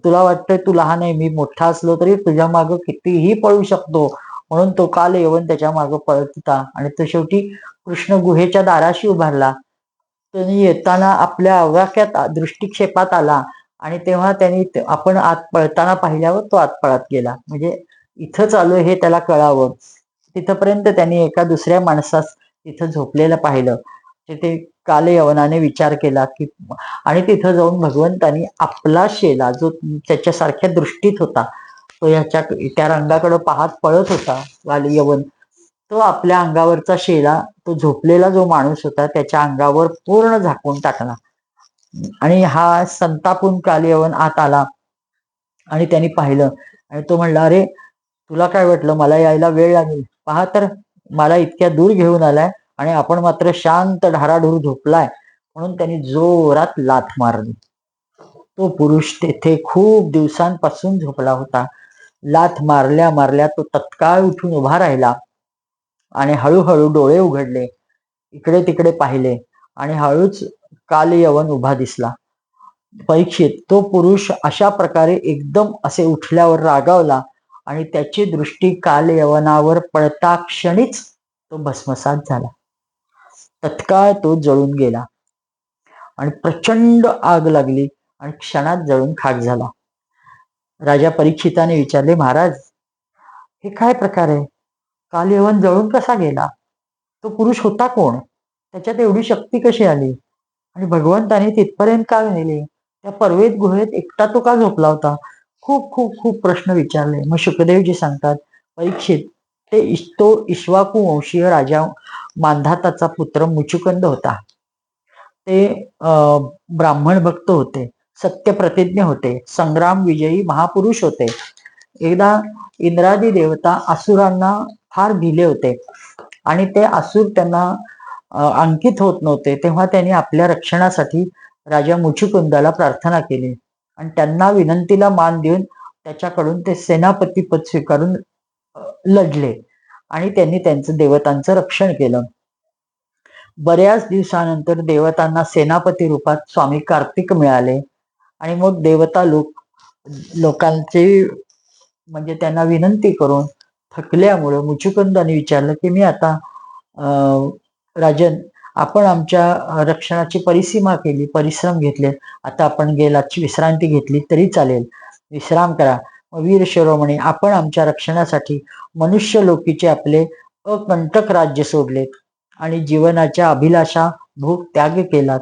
तुला वाटतंय तू लहान आहे, मी मोठा असलो तरी तुझ्या मागं कितीही पळू शकतो. म्हणून तो काल येऊन त्याच्या मागं पळत होता आणि तो शेवटी कृष्ण गुहेच्या दाराशी उभारला. त्यांनी येताना आपल्या आवाक्यात दृष्टिक्षेपात आला आणि तेव्हा त्यांनी आपण आत पळताना पाहिल्यावर तो आत पळत गेला. म्हणजे इथं चालू हे त्याला कळावं. तिथपर्यंत त्यांनी एका दुसऱ्या माणसास तिथं झोपलेलं पाहिलं. ते काल यवनाने विचार केला की, आणि तिथं जाऊन भगवंतानी आपला शेला जो त्याच्यासारख्या दृष्टीत होता, तो ह्याच्या त्या रंगाकडे पाहत पळत होता यवन, तो आपल्या अंगावरचा शेला, तो झोपलेला जो माणूस होता त्याच्या अंगावर पूर्ण झाकून टाकला. आणि हा संतापून कालयवन आत आला आणि त्यांनी पाहिलं आणि तो म्हणला, अरे तुला काय वाटलं मला यायला वेळ लागेल? पहा तर, मला इतक्या दूर घेऊन आलाय आणि आपण मात्र शांत ढाराढूर झोपलाय. म्हणून त्यांनी जोरात लाथ मारली. तो पुरुष तेथे खूप दिवसांपासून झोपला होता. लाथ मारल्या मारल्या तो तत्काळ उठून उभा राहिला आणि हळूहळू डोळे उघडले, इकडे तिकडे पाहिले आणि हळूच कालयवन उभा दिसला. परीक्षित, तो पुरुष अशा प्रकारे एकदम असे उठल्यावर रागावला आणि त्याची दृष्टी कालयवनावर पडता क्षणीच तो भस्मसात झाला. तत्काळ तो जळून गेला आणि प्रचंड आग लागली आणि क्षणात जळून खाक झाला. राजा परीक्षिताने विचारले, महाराज हे काय प्रकार आहे? कालयवन जळून कसा गेला? तो पुरुष होता कोण? त्याच्यात एवढी शक्ती कशी आली? आणि भगवंताने तिथपर्यंत का नेले? त्या पर्वत गुहेत एकटा तो का झोपला होता? खूप खूप खूप प्रश्न विचारले. मग शुकदेवजी सांगतात, परीक्षित, तो इक्ष्वाकू वंशीय राजा मांधाताचा पुत्र मुचुकुंद होता. ते ब्राह्मण भक्त होते, सत्य प्रतिज्ञ होते, संग्राम विजयी महापुरुष होते. एकदा इंद्रादी देवता असुरांना फार भिले होते आणि ते असुर त्यांना अंकित होत नव्हते. तेव्हा त्यांनी आपल्या रक्षणासाठी राजा मुचुकुंदाला प्रार्थना केली आणि त्यांना विनंतीला मान देऊन त्याच्याकडून ते सेनापती पद स्वीकारून लढले आणि त्यांनी त्यांचं देवतांचं रक्षण केलं. बऱ्याच दिवसानंतर देवतांना सेनापती रूपात स्वामी कार्तिक मिळाले आणि मग देवता लोकांचे म्हणजे त्यांना विनंती करून थकल्यामुळे मुचुकुंदाने विचारलं की, मी आता राजन, आपण आमच्या रक्षणाची परिसीमा केली, परिश्रम घेतले, आता आपण गेलाची विश्रांती घेतली तरी चालेल, विश्राम करा. वीर शिरोमणी, आपण आमच्या रक्षणासाठी मनुष्य लोकीचे आपले अकंटक राज्य सोडलेत आणि जीवनाच्या अभिलाषा भोग त्याग केलात.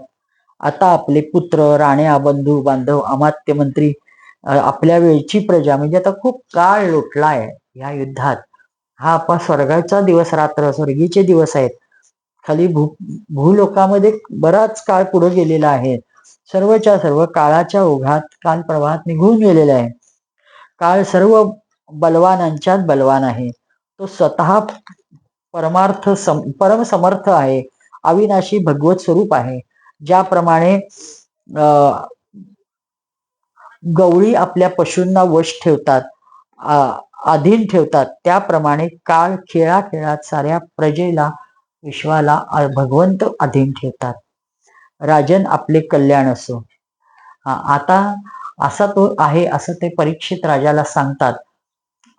आता आपले पुत्र, राण्या, बंधू बांधव, अमात्य मंत्री, आपल्या वेळची प्रजा, म्हणजे आता खूप काळ लोटलाय या युद्धात. हा आपण स्वर्गाचा दिवस रात्र, स्वर्गीचे दिवस आहेत. खाली भूलोकामध्ये बराच काळ पुढे गेलेला आहे. सर्वच्या सर्व काळाच्या ओघात काल प्रवाहात निघून गेलेला आहे. काळ सर्व बलवानांच्यात बलवान आहे. तो स्वतः परम समर्थ आहे, अविनाशी भगवत स्वरूप आहे. ज्याप्रमाणे गवळी आपल्या पशूंना वश ठेवतात, अधीन ठेवतात, त्याप्रमाणे काळ खेळाखेळात साऱ्या प्रजेला, विश्वाला भगवंत अधीन ठेवतात. राजन, आपले कल्याण असो. आता असा तो आहे असं ते परीक्षित राजाला सांगतात.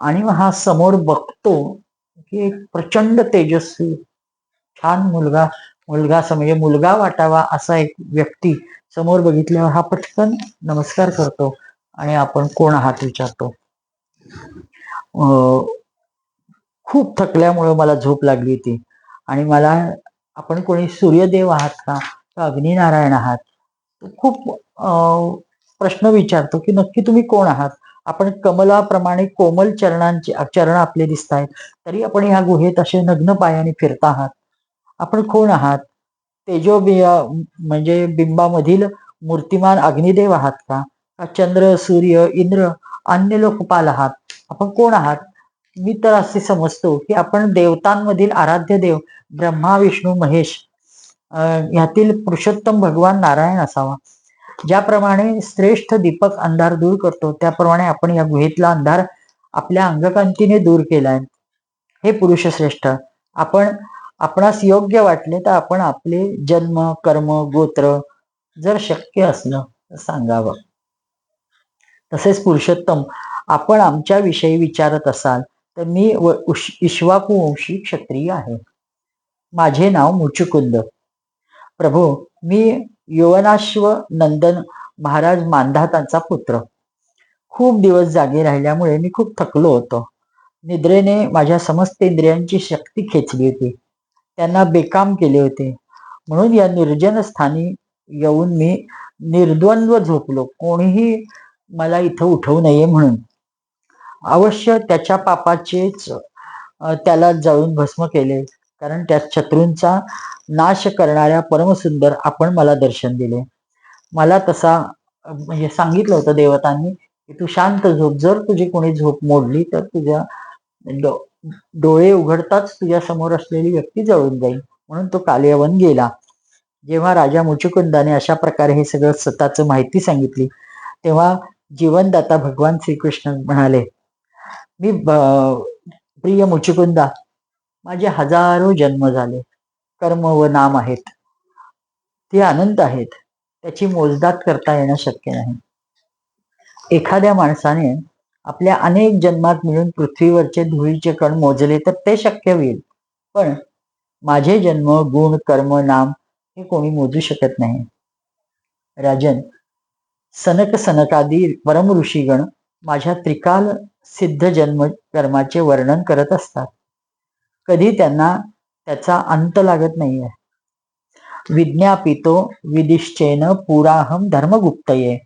आणि हा समोर बघतो की एक प्रचंड तेजस्वी छान मुलगा म्हणजे मुलगा वाटावा असा एक व्यक्ती समोर बघितल्यावर हा पटकन नमस्कार करतो आणि आपण कोण आहात विचारतो. खूप थकल्यामुळे मला झोप लागली होती आणि मला, आपण कोणी सूर्यदेव आहात का अग्निनारायण आहात? खूप प्रश्न विचारतो की नक्की तुम्ही कोण आहात? आपण कमलाप्रमाणे कोमल चरण आपले दिसत आहेत, तरी आपण ह्या गुहेत असे नग्न पायाने फिरता आहात. आपण कोण आहात? म्हणजे बिंबामधील मूर्तिमान अग्निदेव आहात का? चंद्र, सूर्य, इंद्र, अन्य लोकपाल आहात? आपण कोण आहात? मी तर असे समजतो की आपण देवतांमधील आराध्य देव ब्रह्मा विष्णू महेश यातील पुरुषोत्तम भगवान नारायण असावा. ज्याप्रमाणे श्रेष्ठ दीपक अंधार दूर करतो, त्याप्रमाणे आपण या गुहेतला अंधार आपल्या अंगकांतीने दूर केलाय. हे पुरुष श्रेष्ठ, आपण आपणास योग्य वाटले तर आपण आपले जन्म कर्म गोत्र जर शक्य असलं तर सांगावं. तसेच पुरुषोत्तम, आपण आमच्या विषयी विचारत असाल तर मी इक्ष्वाकू वंशी क्षत्रिय आहे. माझे नाव मुचुकुंद. प्रभू, मी यवनाश्व नंदन महाराज मांधातांचा पुत्र. खूप दिवस जागे राहिल्यामुळे मी खूप थकलो होतो. निद्रेने माझ्या समस्त इंद्रियांची शक्ती खेचली होती, त्यांना बेकाम केले होते. म्हणून या निर्जन स्थानी येऊन मी निर्द्वंद्व झोपलो, कोणीही मला इथं उठवू नये म्हणून. अवश्य त्याच्या पापाचेच त्याला जळून भस्म केले, कारण त्या शत्रूंचा नाश करणाऱ्या परमसुंदर आपण मला दर्शन दिले. मला तसा म्हणजे सांगितलं होतं देवतांनी की तू शांत झोप, जर तुझी कोणी झोप मोडली तर तुझ्या डोळे उघडताच तुझ्या समोर असलेली व्यक्ती जळून जाईल. म्हणून तो कालयवन गेला. जेव्हा राजा मुचुकुंदाने अशा प्रकारे हे सगळं स्वतःच माहिती सांगितली, तेव्हा जीवनदाता भगवान श्रीकृष्ण म्हणाले, मी प्रिय मुचुकुंदा, माझे हजारो जन्म झाले, कर्म व नाम आहेत, ते अनंत आहेत, त्याची मोजदाद करता येणं शक्य नाही. एखाद्या माणसाने आपल्या अनेक जन्मात मिळून पृथ्वीवरचे धुळीचे कण मोजले तर ते शक्य होईल, पण माझे जन्म गुण कर्म नाम हे कोणी मोजू शकत नाही. राजन, सनकादी परम ऋषीगण माझ्या त्रिकाल सिद्ध जन्म कर्माचे वर्णन करत असतात. कधी त्यांना त्याचा अंत लागत नाहीये. विज्ञापितो विदिश्चेन पुराहम धर्मगुप्तये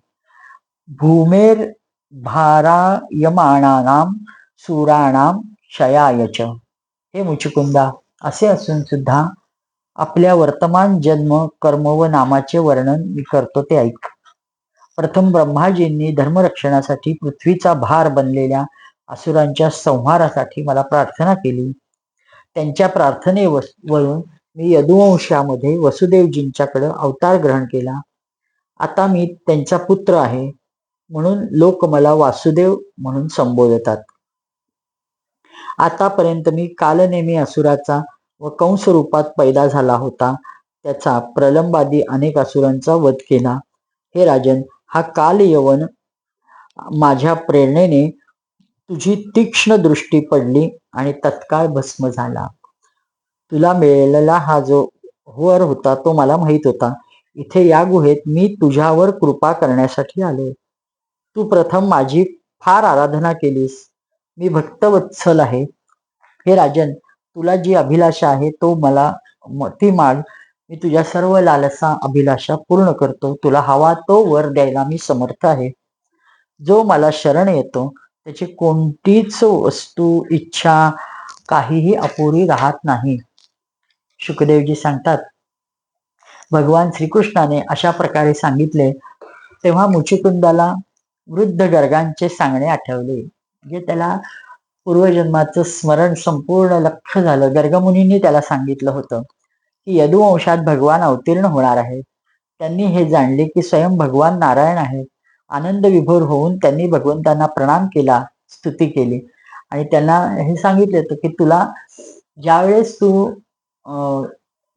भूमेर भारायमाणानाम सुराणाम क्षयायच. हे मुचुकुंदा, असे असून सुद्धा आपल्या वर्तमान जन्म कर्म व नामाचे वर्णन मी करतो ते ऐक. प्रथम ब्रह्माजींनी धर्मरक्षणासाठी पृथ्वीचा भार बनलेल्या असुरांच्या संहारासाठी मला प्रार्थना केली. त्यांच्या प्रार्थनेवरून मी यदुवंशामध्ये वसुदेवजींच्याकडे अवतार ग्रहण केला. आता मी त्यांचा पुत्र आहे, म्हणून लोक मला वासुदेव म्हणून संबोधतात. आतापर्यंत मी कालनेमी असुराचा व कंस रूपात पैदा झाला होता, त्याचा प्रलंबादी अनेक असुरांचा वध केला. हे राजन, हा काल यवन माझ्या प्रेरणेने तुझी तीक्ष्ण दृष्टी पडली आणि तत्काळ भस्म झाला. तुला मिळालेला हा जो वर होता तो मला माहित होता. इथे या गुहेत मी तुझ्यावर कृपा करण्यासाठी आलो. तू प्रथम माझी फार आराधना केलीस. मी भक्तवत्सल आहे. हे राजन, तुला जी अभिलाषा आहे तो मला ती माग. मी तुझ्या सर्व लालसा अभिलाषा पूर्ण करतो. तुला हवा तो वर द्यायला मी समर्थ आहे. जो मला शरण येतो त्याची कोणतीच वस्तू इच्छा काहीही अपुरी राहत नाही. शुकदेवजी सांगतात, भगवान श्रीकृष्णाने अशा प्रकारे सांगितले तेव्हा मुचुकुंदाला वृद्ध गर्गांचे सांगणे आठवले. म्हणजे त्याला पूर्वजन्माचं स्मरण संपूर्ण लक्ष झालं. गर्गमुनींनी त्याला सांगितलं होतं की यदुवंशात भगवान अवतीर्ण होणार आहेत. त्यांनी हे जाणले की स्वयं भगवान नारायण आहेत. आनंद विभोर होऊन त्यांनी भगवंतांना प्रणाम केला, स्तुती केली आणि त्यांना हे सांगितले होतं की तुला ज्यावेळेस तू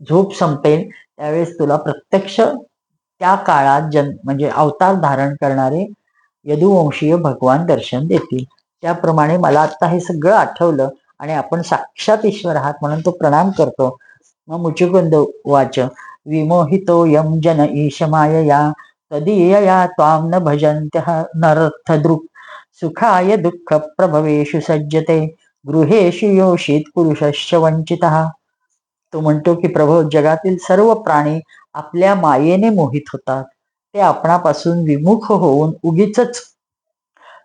झोप संपेल त्यावेळेस तुला प्रत्यक्ष त्या काळात म्हणजे अवतार धारण करणारे यदुवंशीय भगवान दर्शन देतील. त्याप्रमाणे मला आता हे सगळं आठवलं आणि आपण साक्षात ईश्वर आहात म्हणून तो प्रणाम करतो. मग मुचुकुंद वाच, विमोहितो यम जन ईश मायया तदीयया त्वाम न भजन्त्यः नरर्थदृक् सुखाय दुःख प्रभवेषु सज्जते गृहेषु योषित पुरुषश्च वंचितः. तो म्हणतो की प्रभू, जगातील सर्व प्राणी आपल्या मायेने मोहित होतात. ते आपणापासून विमुख होऊन उगीच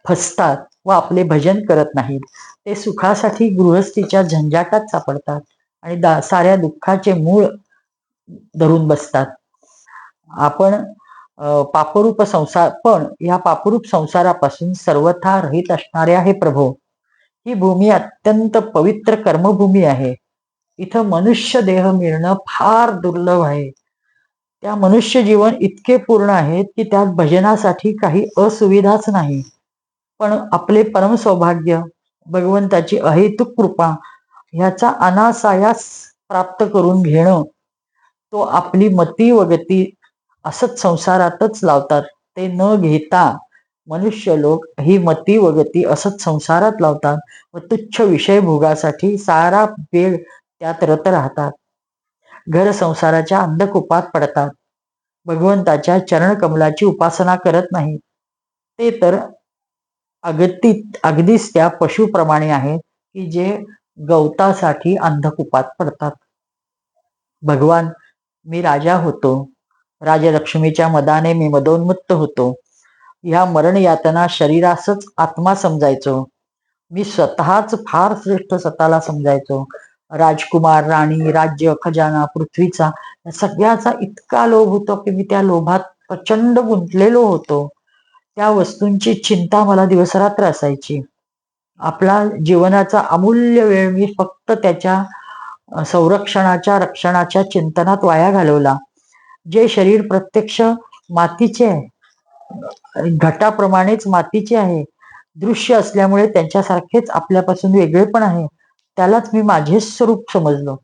फसतात व आपले भजन करत नाहीत. ते सुखासाठी गृहस्थीच्या झंझाटात सापडतात आणि साऱ्या दुःखाचे मूळ धरून बसतात. आपण पापरूप संसार, पण या पापरूप संसारापासून सर्वथा रहित असणारे आहे प्रभू. ही भूमी अत्यंत पवित्र कर्मभूमी आहे. इथं मनुष्य देह मिळणं फार दुर्लभ आहे. त्या मनुष्य जीवन इतके पूर्ण आहेत की त्यात भजनासाठी काही असुविधाच नाही. पण आपले परम सौभाग्य, भगवंताची अहेतुक कृपा ह्याचा अनासायास प्राप्त करून घेणं, तो आपली मती व गती असंच संसारातच लावतात. ते न घेता मनुष्य लोक ही मती व गती असंच संसारात लावतात व तुच्छ विषय भोगासाठी सारा वेळ त्यात रत राहतात. घर संसाराच्या अंधकूपात पडतात. भगवंताच्या चरणकमलाची उपासना करत नाही. ते तर अगदीच त्या पशुप्रमाणे आहेत की जे गवतासाठी अंधकूपात पडतात. भगवान, मी राजा होतो. राजलक्ष्मीच्या मदाने मी मदोन्मुक्त होतो. ह्या मरण यातना शरीरासच आत्मा समजायचो. मी स्वतःच फार श्रेष्ठ स्वतःला समजायचो. राजकुमार, राणी, राज्य, खजाना, पृथ्वीचा या सगळ्याचा इतका लोभ होतो की मी त्या लोभात प्रचंड गुंतलेलो होतो. त्या वस्तूंची चिंता मला दिवसरात्र असायची. आपला जीवनाचा अमूल्य वेळ मी फक्त त्याच्या संरक्षणाच्या, रक्षणाच्या चिंतनात वाया घालवला. जे शरीर प्रत्यक्ष मातीचे आहे, घटाप्रमाणेच मातीचे आहे, दृश्य असल्यामुळे त्यांच्यासारखेच आपल्यापासून वेगळे पण आहे, त्यालाच मी माझे स्वरूप समजलो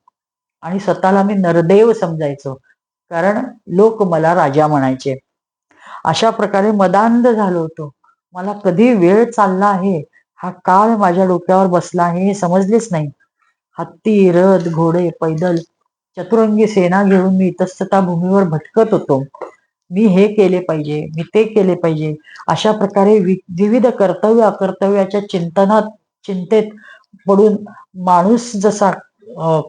आणि स्वतःला मी नरदेव समजायचो, कारण लोक मला राजा म्हणायचे. अशा प्रकारे मदांध झालो होतो. मला कधी वेळ चालला आहे, हा काळ माझ्या डोक्यावर बसला आहे हे समजलेच नाही. हत्ती, रथ, घोडे, पैदल, चतुरंगी सेना घेऊन मी इतस्तता भूमीवर भटकत होतो. मी हे केले पाहिजे, मी ते केले पाहिजे, अशा प्रकारे विविध कर्तव्य अकर्तव्याच्या चिंतेत पडून माणूस जसा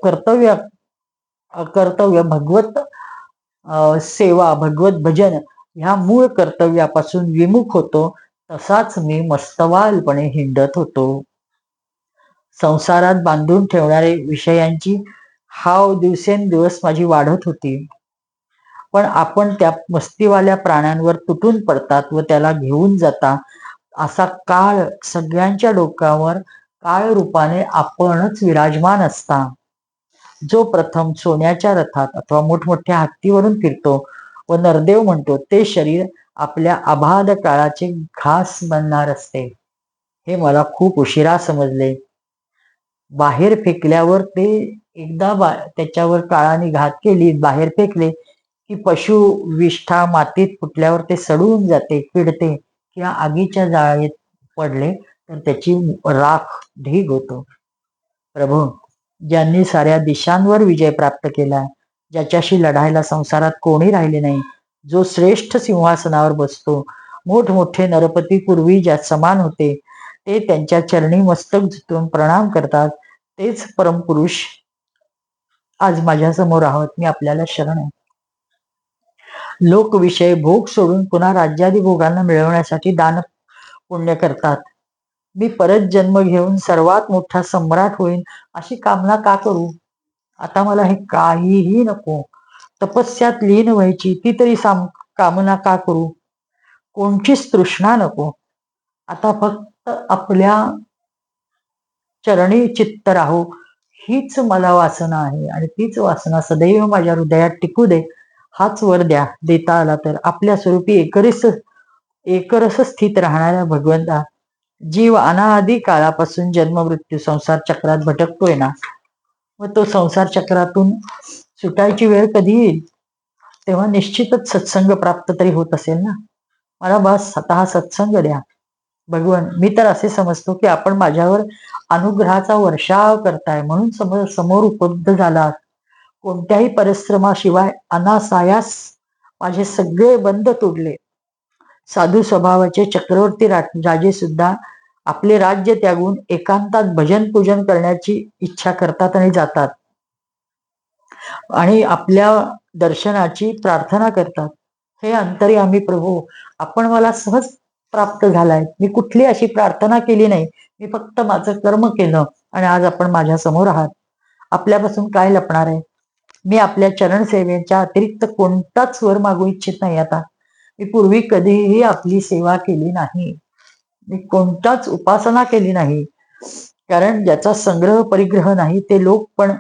कर्तव्य अकर्तव्य, भगवत सेवा, भगवत भजन ह्या मूळ कर्तव्यापासून विमुख होतो, तसाच मी मस्तवालपणे हिंडत होतो. संसारात बांधून ठेवणारे विषयांची हाव दिवसेंदिवस माझी वाढत होती. पण आपण त्या मस्तीवाल्या प्राण्यांवर तुटून पडतात व त्याला घेऊन जाता. असा काळ सगळ्यांच्या डोक्यावर काळ रूपाने आपणच विराजमान असता. जो प्रथम सोन्याच्या रथात अथवा मोठमोठ्या हत्तीवरून फिरतो व नरदेव म्हणतो, ते शरीर आपल्या अबाध काळाचे घास बनणार असते. हे मला खूप उशिरा समजले. बाहेर फेकल्यावर ते एकदा त्याच्यावर काळाने घात केली, बाहेर फेकले की पशु विष्ठा मातीत फुटल्यावर ते सडून जाते, किडते किंवा आगीच्या जाळीत पडले तर त्याची राख ढीग होतो. प्रभू, ज्यांनी साऱ्या दिशांवर विजय प्राप्त केला, ज्याच्याशी लढायला संसारात कोणी राहिले नाही, जो श्रेष्ठ सिंहासनावर बसतो, मोठमोठे नरपती पूर्वी ज्या समान होते, ते त्यांच्या चरणी मस्तक झुकवून प्रणाम करतात. तेच परमपुरुष आज माझ्या समोर आहोत. मी आपल्याला शरण आहे. लोक विषय भोग सोडून पुन्हा राज्यादी भोगांना मिळवण्यासाठी दान पुण्य करतात. मी परत जन्म घेऊन सर्वात मोठा सम्राट होईन अशी कामना का करू? आता मला हे काहीही नको. तपस्यात लीन व्हायची ती तरी कामना का करू? कोणचीच तृष्णा नको. आता फक्त आपल्या चरणी चित्त राहू हीच मला वासना आहे आणि तीच वासना सदैव माझ्या हृदयात टिकू दे. हाच वर द्या, देता आला तर. आपल्या स्वरूपी एकरस स्थित राहणाऱ्या भगवंता, जीव अनादी काळापासून जन्म मृत्यू संसार चक्रात भटकतोय ना, व तो संसार चक्रातून सुटायची वेळ कधी येईल तेव्हा निश्चितच सत्संग प्राप्त तरी होत असेल ना. मला बस आता हा सत्संग द्या. भगवान, मी तर असे समजतो की आपण माझ्यावर अनुग्रहाचा वर्षाव करताय म्हणून समोर उपलब्ध झाला. कोणत्याही परिश्रमाशिवाय अनासायास माझे सगळे बंध तोडले. साधू स्वभावाचे चक्रवर्ती राजे सुद्धा आपले राज्य त्यागून एकांतात भजन पूजन करण्याची इच्छा करतात आणि जातात आणि आपल्या दर्शनाची प्रार्थना करतात. हे अंतर्यामी प्रभू, आपण मला सहज प्राप्त झालाय. मी कुठली अशी प्रार्थना केली नाही. मी फक्त माझं कर्म केलं आणि आज आपण माझ्या समोर आहात. आपल्यापासून काय लपणार आहे? मी आपल्या चरण सेवेच्या अतिरिक्त कोणताच वर मागू इच्छित नाही. आता मी पूर्वी कधीही आपली सेवा केली नाही. मी कोणताच उपासना केली नाही. कारण ज्याचा संग्रह परिग्रह नाही ते लोक पण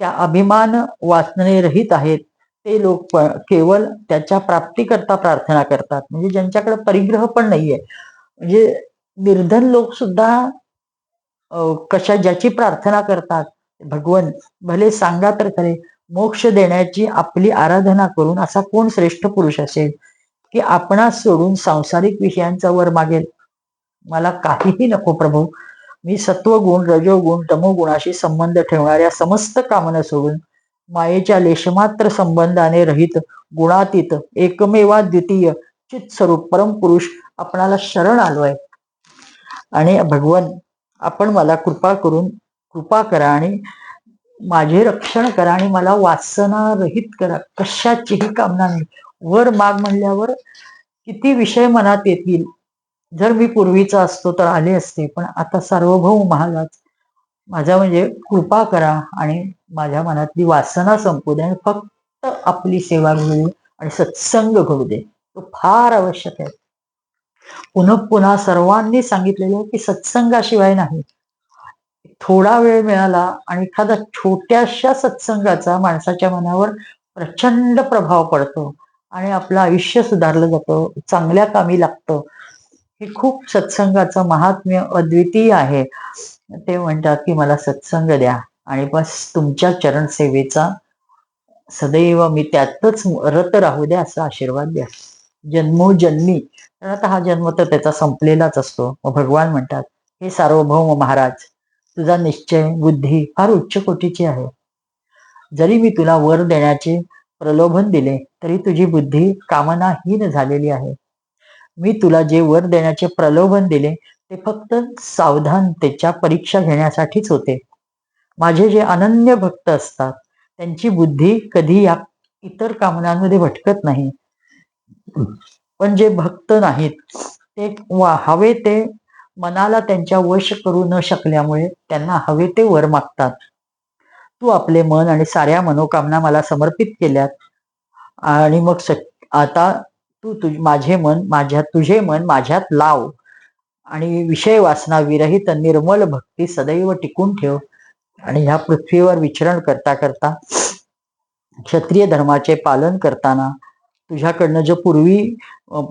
त्या अभिमान वासने रहित आहेत, ते लोक पण केवळ त्याच्या प्राप्तीकरता प्रार्थना करतात. म्हणजे ज्यांच्याकडे परिग्रह पण नाहीये, म्हणजे निर्धन लोक सुद्धा कशा ज्याची प्रार्थना करतात, भगवन भले सांगा तर खरे, मोक्ष देण्याची आपली आराधना करून असा कोण श्रेष्ठ पुरुष असेल की आपणास सोडून सांसारिक विषयांचा वर मागेल. मला काहीही नको प्रभू, मी सत्वगुण रजोगुण तमोगुणाशी संबंध ठेवणाऱ्या समस्त कामना सोडून मायेच्या लेशमात्र संबंधाने रहित गुणातीत एकमेवा द्वितीय चित स्वरूप परमपुरुष आपणाला शरण आलोय. आणि भगवन आपण मला कृपा करा आणि माझे रक्षण करा आणि मला वासना रहित करा, कशाचीही कामना नाही. वर माग म्हणल्यावर किती विषय मनात येतील. जर मी पूर्वीचा असतो तर आले असते, पण आता सार्वभौम महाराज माझा म्हणजे कृपा करा आणि माझ्या मनातली वासना संपू दे आणि फक्त आपली सेवा घडू दे आणि सत्संग घडू दे. तो फार आवश्यक आहे. पुन्हा पुन्हा सर्वांनी सांगितलेलं की सत्संगाशिवाय नाही. थोडा वेळ मिळाला आणि एखादा छोट्याशा सत्संगाचा माणसाच्या मनावर प्रचंड प्रभाव पडतो आणि आपलं आयुष्य सुधारलं जातं, चांगल्या कामी लागतं. हे खूप सत्संगाचं महात्म्य अद्वितीय आहे. ते म्हणतात की मला सत्संग द्या आणि बस तुमच्या चरण सेवेचा सदैव मी त्यातच रत राहू द्या असा आशीर्वाद द्या. जन्मोजन्मी, तर आता हा जन्म तर त्याचा संपलेलाच असतो. मग भगवान म्हणतात, हे सार्वभौम महाराज, तुझा निश्चय बुद्धी फार उच्च कोटीची आहे. जरी मी तुला वर देण्याचे प्रलोभन दिले तरी तुझी बुद्धी कामनाहीन झालेली आहे. मी तुला जे वर देण्याचे प्रलोभन दिले ते फक्त सावधानतेच्या परीक्षा घेण्यासाठीच होते. माझे जे अनन्य भक्त असतात त्यांची बुद्धी कधी या इतर कामनांमध्ये भटकत नाही. पण जे भक्त नाहीत ते हवे ते मनाला त्यांच्या वश करू न शकल्यामुळे त्यांना हवे ते वर मागतात. तू आपले मन आणि साऱ्या मनोकामना मला समर्पित केल्यात आणि मग आता तुझे मन माझ्यात लाव आणि विषय वासना विरहित निर्मल भक्ती सदैव टिकून ठेव. आणि ह्या पृथ्वीवर विचरण करता करता क्षत्रिय धर्माचे पालन करताना तुझ्याकडनं जो पूर्वी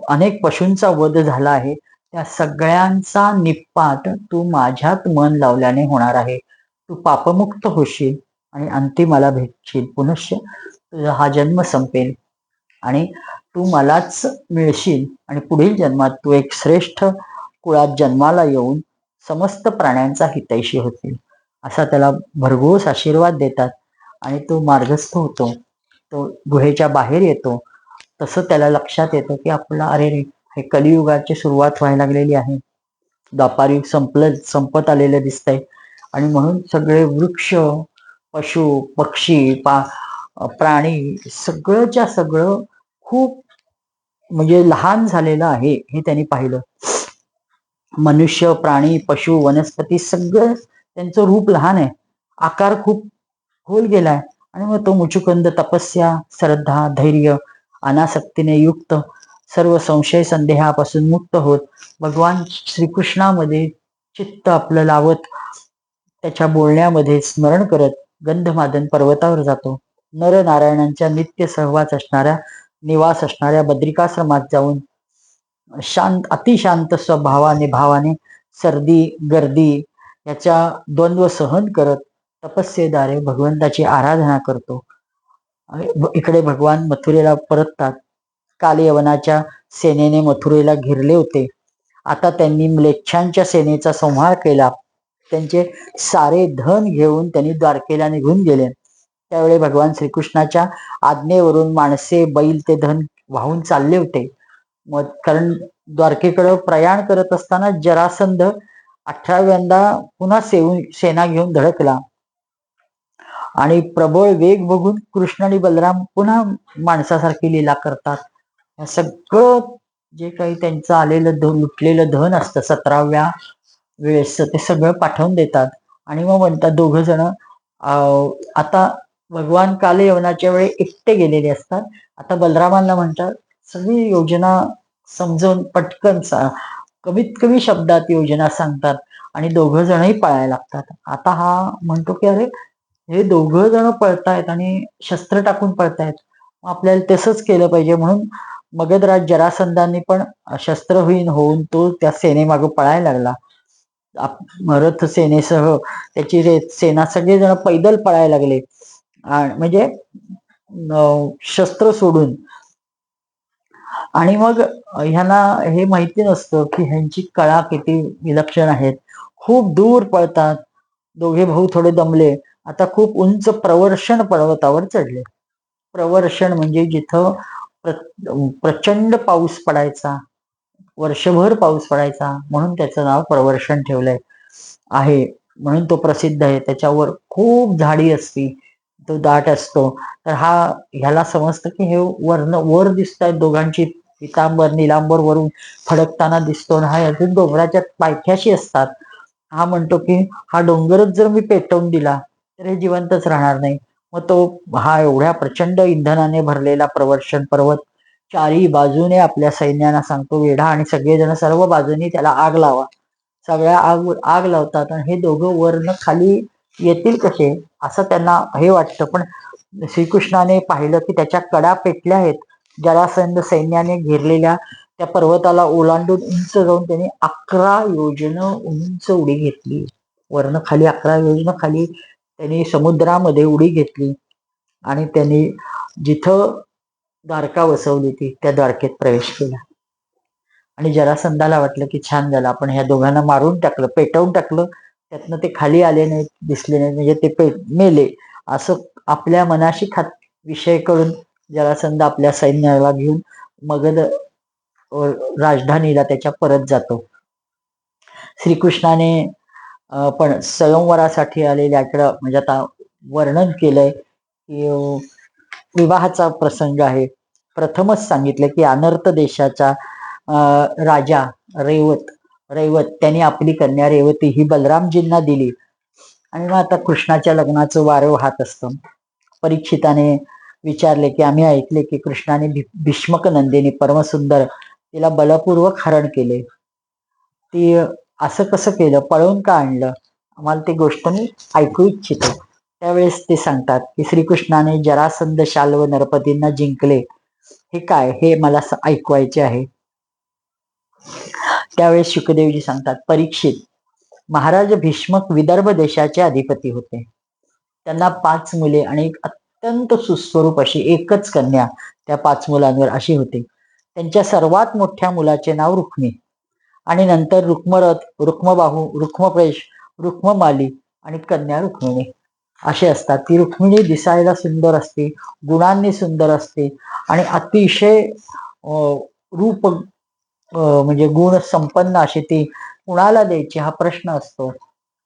अनेक पशूंचा वध झाला आहे त्या सगळ्यांचा निपात तू माझ्यात मन लावल्याने होणार आहे. तू पापमुक्त होशील आणि अंतिमाला भेटशील. पुनश्च तुझा हा जन्म संपेल आणि तू मलाच मिळशील आणि पुढील जन्मात तू एक श्रेष्ठ कुळात जन्माला येऊन समस्त प्राण्यांचा हितैषी होतील. असा त्याला भरघोस आशीर्वाद देतात आणि तो मार्गस्थ होतो. तो गुहेच्या बाहेर येतो. तसं त्याला लक्षात येतं की आपला अरे रे, हे कलियुगाची सुरुवात व्हायला लागलेली आहे. द्वापारयुग संपत आलेलं दिसतंय आणि म्हणून सगळे वृक्ष, पशु, पक्षी, प्राणी सगळंच्या सगळं खूप म्हणजे लहान झालेलं आहे हे त्यांनी पाहिलं. मनुष्य, प्राणी, पशु, वनस्पती सगळं त्यांचं रूप लहान आहे, आकार खूप खोल गेलाय. आणि मग तो मुचुकुंद तपस्या, श्रद्धा, धैर्य, अनासक्तीने युक्त सर्व संशय संदेहापासून मुक्त होत भगवान श्रीकृष्णामध्ये चित्त आपलं लावत त्याच्या बोलण्यामध्ये स्मरण करत गंधमादन पर्वतावर जातो. नरनारायणांच्या नित्य सहवास असणाऱ्या निवास असणाऱ्या बद्रिकाश्रमात जाऊन अतिशांत भावाने सर्दी गर्दी याच्या द्वंद्व सहन करत तपस्येद्वारे भगवंताची आराधना करतो. इकडे भगवान मथुरेला परततात. कालयवनाच्या सेनेने मथुरेला घेरले होते. आता त्यांनी म्लेच्छांच्या सेनेचा संहार केला. त्यांचे सारे धन घेऊन त्यांनी द्वारकेला निघून गेले. त्यावेळी भगवान श्रीकृष्णाच्या आज्ञेवरून माणसे, बैल ते धन वाहून चालले होते. मग कारण द्वारकेकडे प्रयाण करत असताना जरासंध 18व्यांदा पुन्हा सेना घेऊन धडकला आणि प्रबळ वेग बघून कृष्ण आणि बलराम पुन्हा माणसासारखी लीला करतात. हे सगळं जे काही त्यांचं आलेलं लुटलेलं धन असतं 17व्या वेळेस ते सगळं पाठवून देतात आणि मग म्हणतात दोघ जण आता भगवान कालयवनाच्या वेळी एकटे गेलेले असतात. आता बलरामांना म्हणतात सगळी योजना समजावून पटकन कमीत कमी शब्दात योजना सांगतात आणि दोघं जणही पळायला लागतात. आता हा म्हणतो की अरे हे दोघं जण पळतायत आणि शस्त्र टाकून पळतायत, आपल्याला तसंच केलं पाहिजे. म्हणून मगधराज जरासंधांनी पण शस्त्रहीन होऊन तो त्या सेनेमागे पळायला लागला. रथ सेनेसह त्याची सेना सगळेजण पैदल पळायला लागले म्हणजे शस्त्र सोडून. आणि मग ह्यांना हे माहिती नसतं की ह्यांची कळा किती विलक्षण आहेत. खूप दूर पळतात. दोघे भाऊ थोडे दमले. आता खूप उंच प्रवर्षण पर्वतावर चढले. प्रवर्षण म्हणजे जिथं प्रचंड पाऊस पडायचा, वर्षभर पाऊस पडायचा, म्हणून त्याचं नाव प्रवर्षण ठेवलंय आहे. म्हणून तो प्रसिद्ध आहे. त्याच्यावर खूप झाडी असती, तो दाट असतो. तर ह्याला समजतं की हे वर दिसत आहेत दोघांची पितांबर निलांबर वरून फडकताना दिसतो, हा अजून डोंगराच्या पायथ्याशी असतात. हा म्हणतो की हा डोंगरच जर मी पेटवून दिला तर हे जिवंतच राहणार नाही. मग तो हा एवढ्या प्रचंड इंधनाने भरलेला प्रवर्षण पर्वत चारी बाजूने आपल्या सैन्यांना सांगतो वेढा आणि सगळेजण सर्व बाजूनी त्याला आग लावा. सगळ्या आग लावतात आणि हे दोघं वरनं खाली येतील कसे असं त्यांना हे वाटतं. पण श्रीकृष्णाने पाहिलं की त्याच्या कडा पेटल्या आहेत. जरासंध सैन्याने घेरलेल्या त्या पर्वताला ओलांडून उंच जाऊन त्यांनी 11 योजनं उंच उडी घेतली. वरनं खाली 11 योजनं खाली त्यांनी समुद्रामध्ये उडी घेतली आणि त्यांनी जिथं द्वारका वसवली ती त्या द्वारकेत प्रवेश केला. आणि जरासंधाला वाटलं की छान झालं, आपण ह्या दोघांना मारून टाकलं, पेटवून टाकलं, त्यातनं ते खाली आले नाहीत, दिसले नाहीत, म्हणजे ते मेले असं आपल्या मनाशी विषय करून जरासंध आपल्या सैन्याला घेऊन मगध राजधानीला त्याच्या परत जातो. श्रीकृष्णाने पण स्वयंवरासाठी आलेल्या इकडं म्हणजे आता वर्णन केलंय की विवाहाचा प्रसंग आहे. प्रथमच सांगितलं की अनर्थ देशाचा राजा रैवत त्यांनी आपली कन्या रेवती ही बलरामजींना दिली. आणि मग आता कृष्णाच्या लग्नाचं वारं वाहत असतं. परीक्षिताने विचारले की आम्ही ऐकले की कृष्णाने भीष्मक नंदिनी परमसुंदर तिला बलपूर्वक हरण केले, ती असं कसं केलं, पळवून का आणलं, आम्हाला ती गोष्ट मी ऐकू इच्छितो. त्यावेळेस ते सांगतात की श्रीकृष्णाने जरासंध शाल्व नरपतींना जिंकले, हे काय हे मला ऐकवायचे आहे. त्यावेळेस शुकदेवजी सांगतात, परीक्षित, महाराज भीष्मक विदर्भ देशाचे अधिपती होते. त्यांना 5 मुले आणि एक अत्यंत सुस्वरूप अशी एकच कन्या त्या 5 मुलांवर अशी होती. त्यांच्या सर्वात मोठ्या मुलाचे नाव रुक्मी आणि नंतर रुक्मरथ, रुक्मबाहू, रुक्मप्रेश, रुक्ममाली आणि कन्या रुक्मिणी असे असतात. ती रुक्मिणी दिसायला सुंदर असते, गुणांनी सुंदर असते आणि अतिशय रूप म्हणजे गुण संपन्न अशी ती कुणाला द्यायची हा प्रश्न असतो.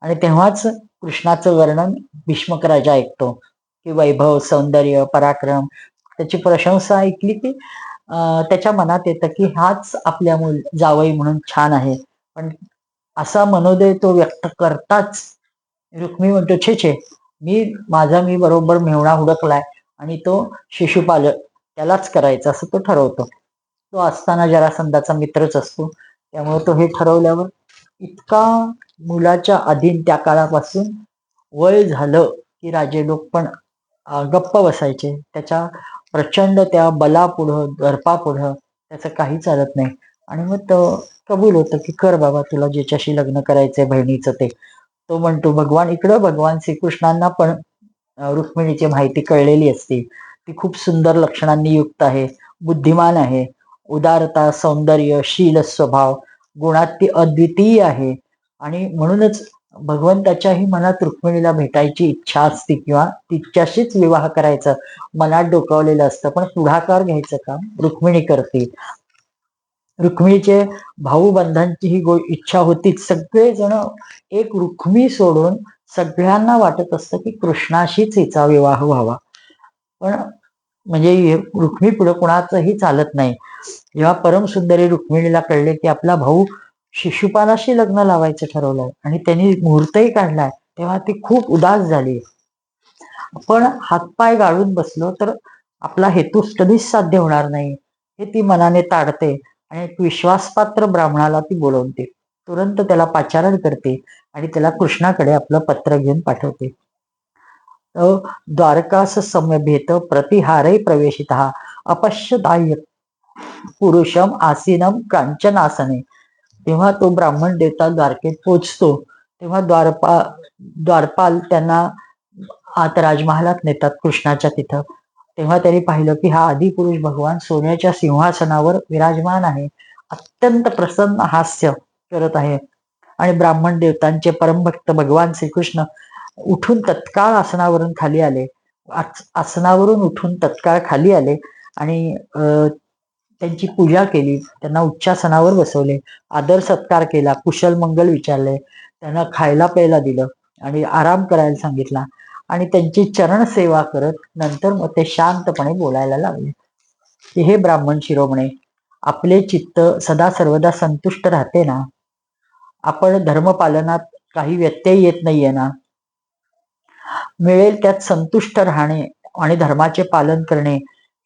आणि तेव्हाच कृष्णाचं वर्णन भीष्मक राजा ऐकतो की वैभव, सौंदर्य, पराक्रम, त्याची प्रशंसा ऐकली की त्याच्या मनात येतं की हाच आपल्या जावई म्हणून छान आहे. पण असा मनोदय तो व्यक्त करताच रुक्मी म्हणतो, छे छे, मी बरोबर मेहुणा हुडकलाय आणि तो शिशुपाल त्यालाच करायचा असं तो ठरवतो. तो असताना जरासंधाचा मित्रच असतो, त्यामुळे तो हे ठरवल्यावर इतका मुलाच्या अधीन त्या काळापासून वय झालं की राजे लोक पण गप्प बसायचे. त्याच्या प्रचंड त्या बलापुढं, दर्पापुढं त्याचं काही चालत नाही. आणि मग तो कबूल होतं की कर बाबा, तुला ज्याच्याशी लग्न करायचंय बहिणीचं ते. तो म्हणतो भगवान श्रीकृष्णांना पण रुक्मिणीची माहिती कळलेली असते. ती खूप सुंदर लक्षणांनी युक्त आहे, बुद्धिमान आहे, उदारता, सौंदर्य, शील, स्वभाव गुणात ती अद्वितीय आहे. आणि म्हणूनच भगवंताच्याही मनात रुक्मिणीला भेटायची इच्छा असते किंवा तिच्याशीच विवाह करायचं मनात डोकावलेलं असतं. पण पुढाकार घ्यायचं काम रुक्मिणी करते. रुक्मिणीचे भाऊबंधांची ही इच्छा होतीच. सगळेजण एक रुक्मी सोडून सगळ्यांना वाटत असतं की कृष्णाशीच हिचा विवाह व्हावा. पण म्हणजे रुक्मी पुढे कुणाचंही चालत नाही. जेव्हा परमसुंदरी रुक्मिणीला कळले की आपला भाऊ शिशुपालाशी लग्न लावायचं ठरवलंय आणि त्यांनी मुहूर्तही काढलाय, तेव्हा ती खूप उदास झाली. पण हातपाय गाळून बसलो तर आपला हेतू कधीच साध्य होणार नाही हे ती मनाने ताडते. आणि एक विश्वासपात्र ब्राह्मणाला ती बोलवते, तुरंत त्याला पाचारण करते आणि त्याला कृष्णाकडे आपलं पत्र घेऊन पाठवते. द्वारकास सम्यभेत प्रतिहारे प्रवेशिता अपश्यदाय पुरुषम आसीनम कांचनासने. तेव्हा तो ब्राह्मण देवता द्वारकेत पोचतो, तेव्हा द्वारपाल त्यांना आत राजमहालात नेतात कृष्णाच्या तिथं. तेव्हा त्यांनी पाहिलं की हा आदिपुरुष भगवान सोन्याच्या सिंहासनावर विराजमान आहे, अत्यंत प्रसन्न हास्य करत आहे. आणि ब्राह्मण देवतांचे परमभक्त भगवान श्रीकृष्ण उठून तत्काळ आसनावरून खाली आले. आसनावरून उठून तत्काळ खाली आले आणि त्यांची पूजा केली, त्यांना उच्चासनावर बसवले, आदर सत्कार केला, कुशल मंगल विचारले, त्यांना खायला प्यायला दिलं आणि आराम करायला सांगितला आणि त्यांची चरण सेवा करत नंतर मग ते शांतपणे बोलायला लागले की हे ब्राह्मण शिरोमणे, आपले चित्त सदा सर्वदा संतुष्ट राहते ना? आपण धर्मपालनात काही व्यत्यय येत नाहीये ना? मिळेल त्यात संतुष्ट राहणे आणि धर्माचे पालन करणे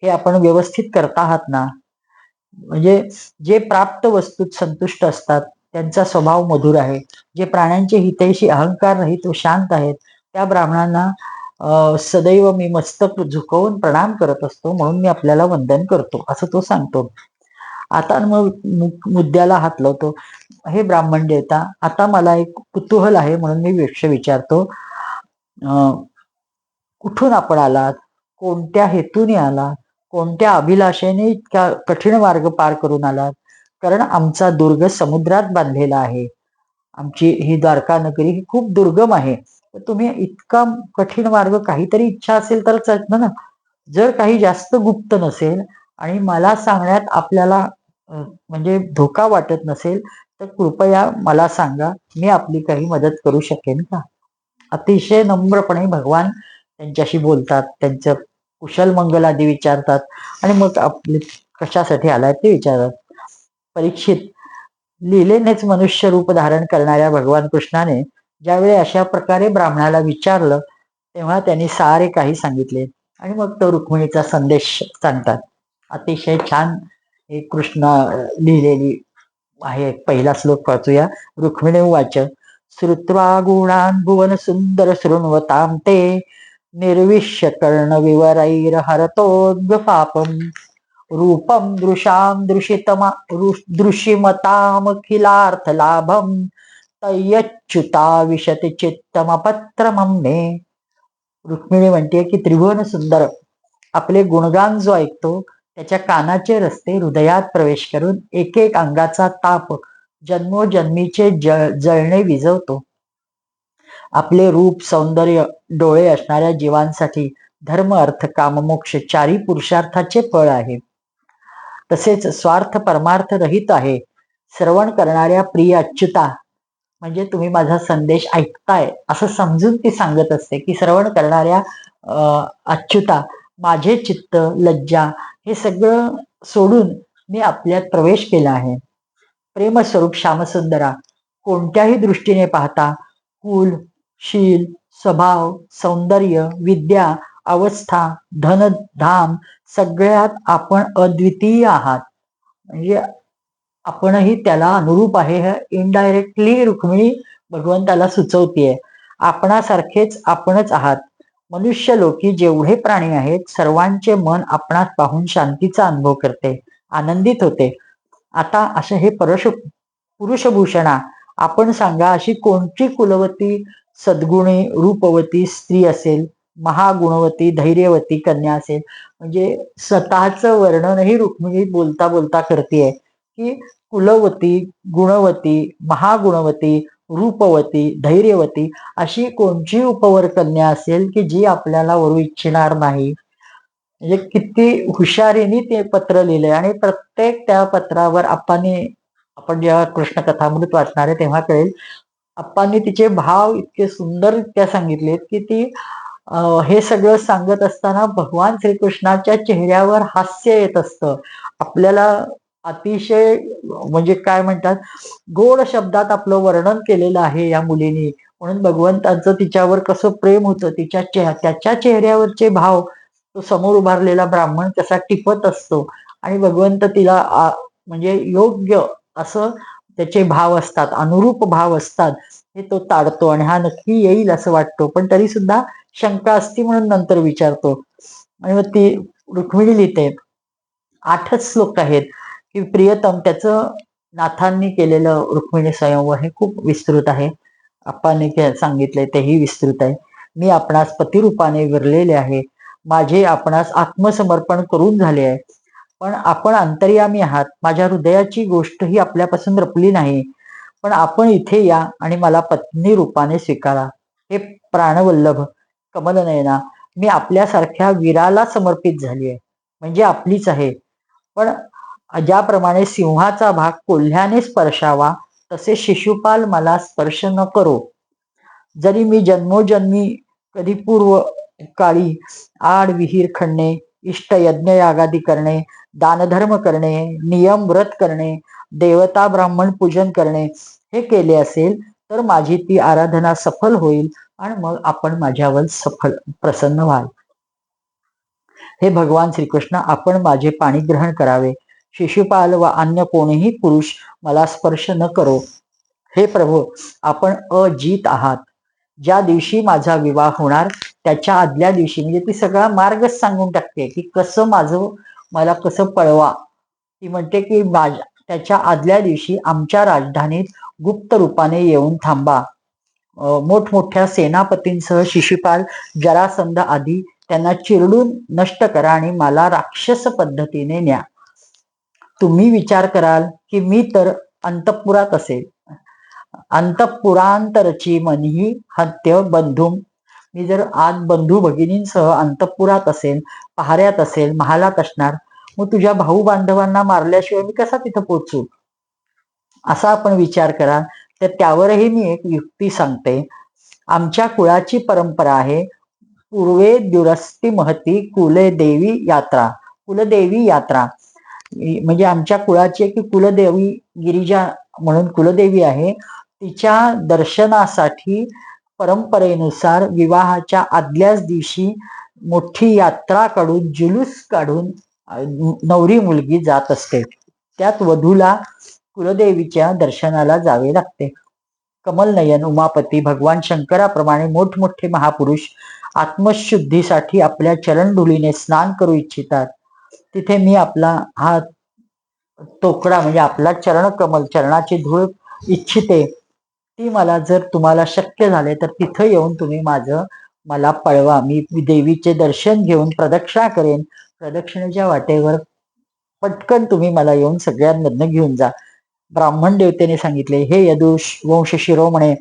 हे आपण व्यवस्थित करता आहात ना? म्हणजे जे प्राप्त वस्तूत संतुष्ट असतात त्यांचा स्वभाव मधुर आहे, जे प्राण्यांचे हितैषी अहंकार रहित व शांत आहेत त्या ब्राह्मणांना सदैव मी मस्तक झुकवून प्रणाम करत असतो, म्हणून मी आपल्याला वंदन करतो, असं तो सांगतो. आता मग मुद्द्याला हात लावतो. हे ब्राह्मण देवता, आता मला एक कुतूहल आहे म्हणून मी विचारतो, कुठून आपण आलात, कोणत्या हेतूने आलात, कोणत्या अभिलाषेने इतका कठीण मार्ग पार करून आलात? कारण आमचा दुर्ग समुद्रात बांधलेला आहे, आमची ही द्वारका नगरी ही खूप दुर्गम आहे. तुम्ही इतका कठीण मार्ग, काहीतरी इच्छा असेल तरच ना? जर काही जास्त गुप्त नसेल आणि मला सांगण्यात आपल्याला म्हणजे धोका वाटत नसेल तर कृपया मला सांगा, मी आपली काही मदत करू शकेन का? अतिशय नम्रपणे भगवान त्यांच्याशी बोलतात, त्यांचं कुशल मंगल आदी विचारतात आणि मग आपले कशासाठी आलाय ते विचारतात. परीक्षित, लीलेनेच मनुष्य रूप धारण करणाऱ्या भगवान कृष्णाने ज्यावेळी अशा प्रकारे ब्राह्मणाला विचारलं तेव्हा त्यांनी सारे काही सांगितले आणि मग तो रुक्मिणीचा संदेश सांगतात. अतिशय छान हे कृष्ण लिहिलेली आहे. पहिला श्लोक वाचूया. रुक्मिणी उवाच, श्रुत्वा गुणान् भुवन सुंदर शृण्वतां ते निर्विश्य कर्ण विवरैर हरतोद्गपापम् रूपं दृशां दृशिमतामखिलार्थ लाभम तय्यच्युता विशति चित्तमपत्रमम्ने. रुक्मिणी म्हणते की त्रिभुवन सुंदर आपले गुणगान जो ऐकतो त्याच्या कानाचे रस्ते हृदयात प्रवेश करून एक एक अंगाचा ताप जन्मोजन्मीचे जळणे विझवतो. आपले रूप सौंदर्य डोळे असणाऱ्या जीवांसाठी धर्म अर्थ काम मोक्ष चारी पुरुषार्थाचे फळ आहे. तसेच स्वार्थ परमार्थ रहित आहे. श्रवण करणाऱ्या प्रिय अच्युता, म्हणजे तुम्ही माझा संदेश ऐकताय असं समजून ती सांगत असते की श्रवण करणाऱ्या अच्युता, माझे चित्त लज्जा हे सगळं सोडून मी आपल्यात प्रवेश केला आहे. प्रेमस्वरूप श्यामसुंदरा, कोणत्याही दृष्टीने पाहता कुल, शील, स्वभाव, सौंदर्य, विद्या, अवस्था, धन, धाम सगळ्यात आपण अद्वितीय आहात. म्हणजे आपणही त्याला अनुरूप आहे हे इनडायरेक्टली रुक्मिणी भगवंताला सुचवतीये. आपणासारखेच आपणच आहात. मनुष्य लोकी जेवढे प्राणी आहेत सर्वांचे मन आपणास पाहून शांतीचा अनुभव करते, आनंदित होते. आता असं हे पुरुषभूषणा, आपण सांगा अशी कोणती कुलवती सद्गुणी रूपवती स्त्री असेल, महागुणवती धैर्यवती कन्या असेल. म्हणजे स्वतःचं वर्णनही रुक्मिणी बोलता बोलता करतेय की कुलवती, गुणवती, महागुणवती, रूपवती, धैर्यवती अशी कोणची उपवर कन्या असेल की जी आपल्याला वरू इच्छिणार नाही. म्हणजे किती हुशारीने ते पत्र लिहिले आणि प्रत्येक त्या पत्रावर आपण जेव्हा कृष्ण कथामृत वाचणार आहे तेव्हा कळेल, आप्पांनी तिचे भाव इतके सुंदररित्या सांगितलेत की ती हे सगळं सांगत असताना भगवान श्रीकृष्णाच्या चेहऱ्यावर हास्य येत असतं. आपल्याला अतिशय म्हणजे काय म्हणतात, गोड शब्दात आपलं वर्णन केलेलं आहे या मुलीने, म्हणून भगवंतांचं तिच्यावर कसं प्रेम होतं, त्याच्या चेहऱ्यावरचे भाव तो समोर उभारलेला ब्राह्मण कसा टिपत असतो आणि भगवंत तिला म्हणजे योग्य असं त्याचे भाव असतात, अनुरूप भाव असतात, हे तो ताडतो आणि हा नक्की येईल असं वाटतो, पण तरी सुद्धा शंका असती म्हणून नंतर विचारतो. आणि मग ती रुक्मिणी लिहिते, 8च श्लोक आहेत की प्रियतम, त्याचं नाथांनी केलेलं रुक्मिणी स्वयंवर हे खूप विस्तृत आहे. आप्पांनी सांगितलंय तेही विस्तृत आहे. मी आपणास पतिरूपाने विरलेले आहे, माझे आपणास आत्मसमर्पण करून झाले आहे, पण आपण अंतर्यामी आहात, माझ्या हृदयाची गोष्ट ही आपल्यापासून रपली नाही, पण आपण इथे या आणि मला पत्नी रूपाने स्वीकारा. हे प्राणवल्लभ कमलनयना, मी आपल्यासारख्या वीराला समर्पित झाली आहे, म्हणजे आपलीच आहे. पण ज्याप्रमाणे सिंहाचा भाग कोल्ह्याने स्पर्शावा, तसे शिशुपाल मला स्पर्श न करो. जरी मी जन्मोजन्मी कधी पूर्व काळी आड विहीर खणणे, इष्ट यज्ञ यागादी करणे, दानधर्म करणे, नियम व्रत करणे, देवता ब्राह्मण पूजन करणे हे केले असेल, तर माझी ती आराधना सफल होईल आणि मग आपण माझ्यावर प्रसन्न व्हाल. हे भगवान श्रीकृष्ण, आपण माझे पाणी ग्रहण करावे. शिशुपाल व अन्य कोणीही पुरुष मला स्पर्श न करो. हे प्रभू, आपण अजित आहात. ज्या दिवशी माझा विवाह होणार त्याच्या आदल्या दिवशी, म्हणजे ती सगळा मार्गच सांगून टाकते की कसं मला कसं पळवा. ती म्हणते की त्याच्या आदल्या दिवशी आमच्या राजधानीत गुप्त रूपाने येऊन थांबा. मोठमोठ्या सेनापतींसह शिशुपाल, जरासंध आदी त्यांना चिरडून नष्ट करा आणि मला राक्षस पद्धतीने न्या. तुम्ही विचार कराल की मी तर अंतपुरात असेल, अंतपुरांतरची मनीही हत्य बंधू, मी जर आज बंधू भगिनींसह अंतपुरात असेल, पहाऱ्यात असेल, महालात असणार, मग तुझ्या भाऊ बांधवांना मारल्याशिवाय मी कसा तिथं पोचू, असा आपण विचार करा. तर त्यावरही मी एक युक्ती सांगते. आमच्या कुळाची परंपरा आहे, पूर्वे दुरस्ती महती कुलदेवी यात्रा. कुलदेवी यात्रा म्हणजे आमच्या कुळाची की कुलदेवी गिरिजा म्हणून कुलदेवी आहे, तिच्या दर्शनासाठी परंपरेनुसार विवाहाच्या आदल्याच दिवशी मोठी यात्रा काढून, जुलूस काढून नवरी मुलगी जात असते. त्यात वधूला कुलदेवीच्या दर्शनाला जावे लागते. कमलनयन उमापती भगवान शंकराप्रमाणे मोठमोठे महापुरुष आत्मशुद्धीसाठी आपल्या चरणधुलीने स्नान करू इच्छितात. तिथे मी आपला हा तोकडा म्हणजे आपला चरणकमल, चरणाची धूळ इच्छिते. ती मला जर तुम्हाला शक्य झाले तर तिथं येऊन तुम्ही मला पळवा. मी देवीचे दर्शन घेऊन प्रदक्षिणा करेन. प्रदक्षिणेच्या वाटेवर पटकन तुम्ही मला येऊन सगळ्यांमधनं घेऊन जा. ब्राह्मण देवतेने सांगितले, हे यदुष वंश शिरोमणे,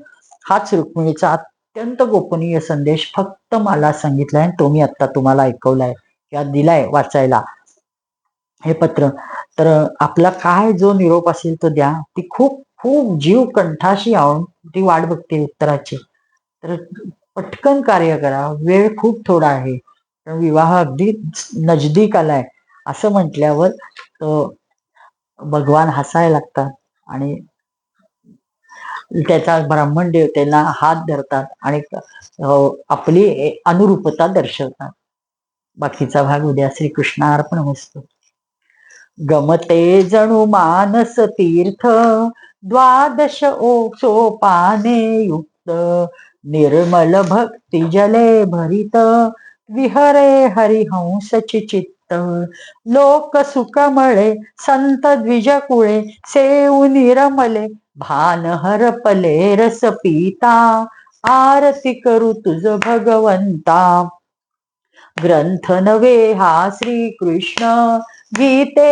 हाच रुक्मिणीचा अत्यंत गोपनीय संदेश फक्त मला सांगितलाय, तो मी आता तुम्हाला ऐकवलाय किंवा दिलाय वाचायला हे पत्र. तर आपला काय जो निरोप असेल तो द्या. ती खूप खूप जीव कंठाशी आवून ती वाट बघते उत्तराची. तर पटकन कार्य करा, वेळ खूप थोडा आहे, विवाह अगदी नजदीक आलाय असं म्हटल्यावर भगवान हसायला लागतात आणि त्याचा ब्राह्मण देवतेला हात धरतात आणि आपली अनुरूपता दर्शवतात. बाकीचा भाग उद्या. श्रीकृष्ण अर्पणमस्तु. गमते जणू मानस तीर्थ, द्वादश सोपाने युक्त, निर्मल भक्ती जले भरित, विहरे हरिहंस चित्त, लोक सुकमळे संत द्विज कुळे, सेऊ निरमले भान हरपले रस पिता, आरती करू तुझ भगवंता. ग्रंथ नवे हा श्रीकृष्ण गीते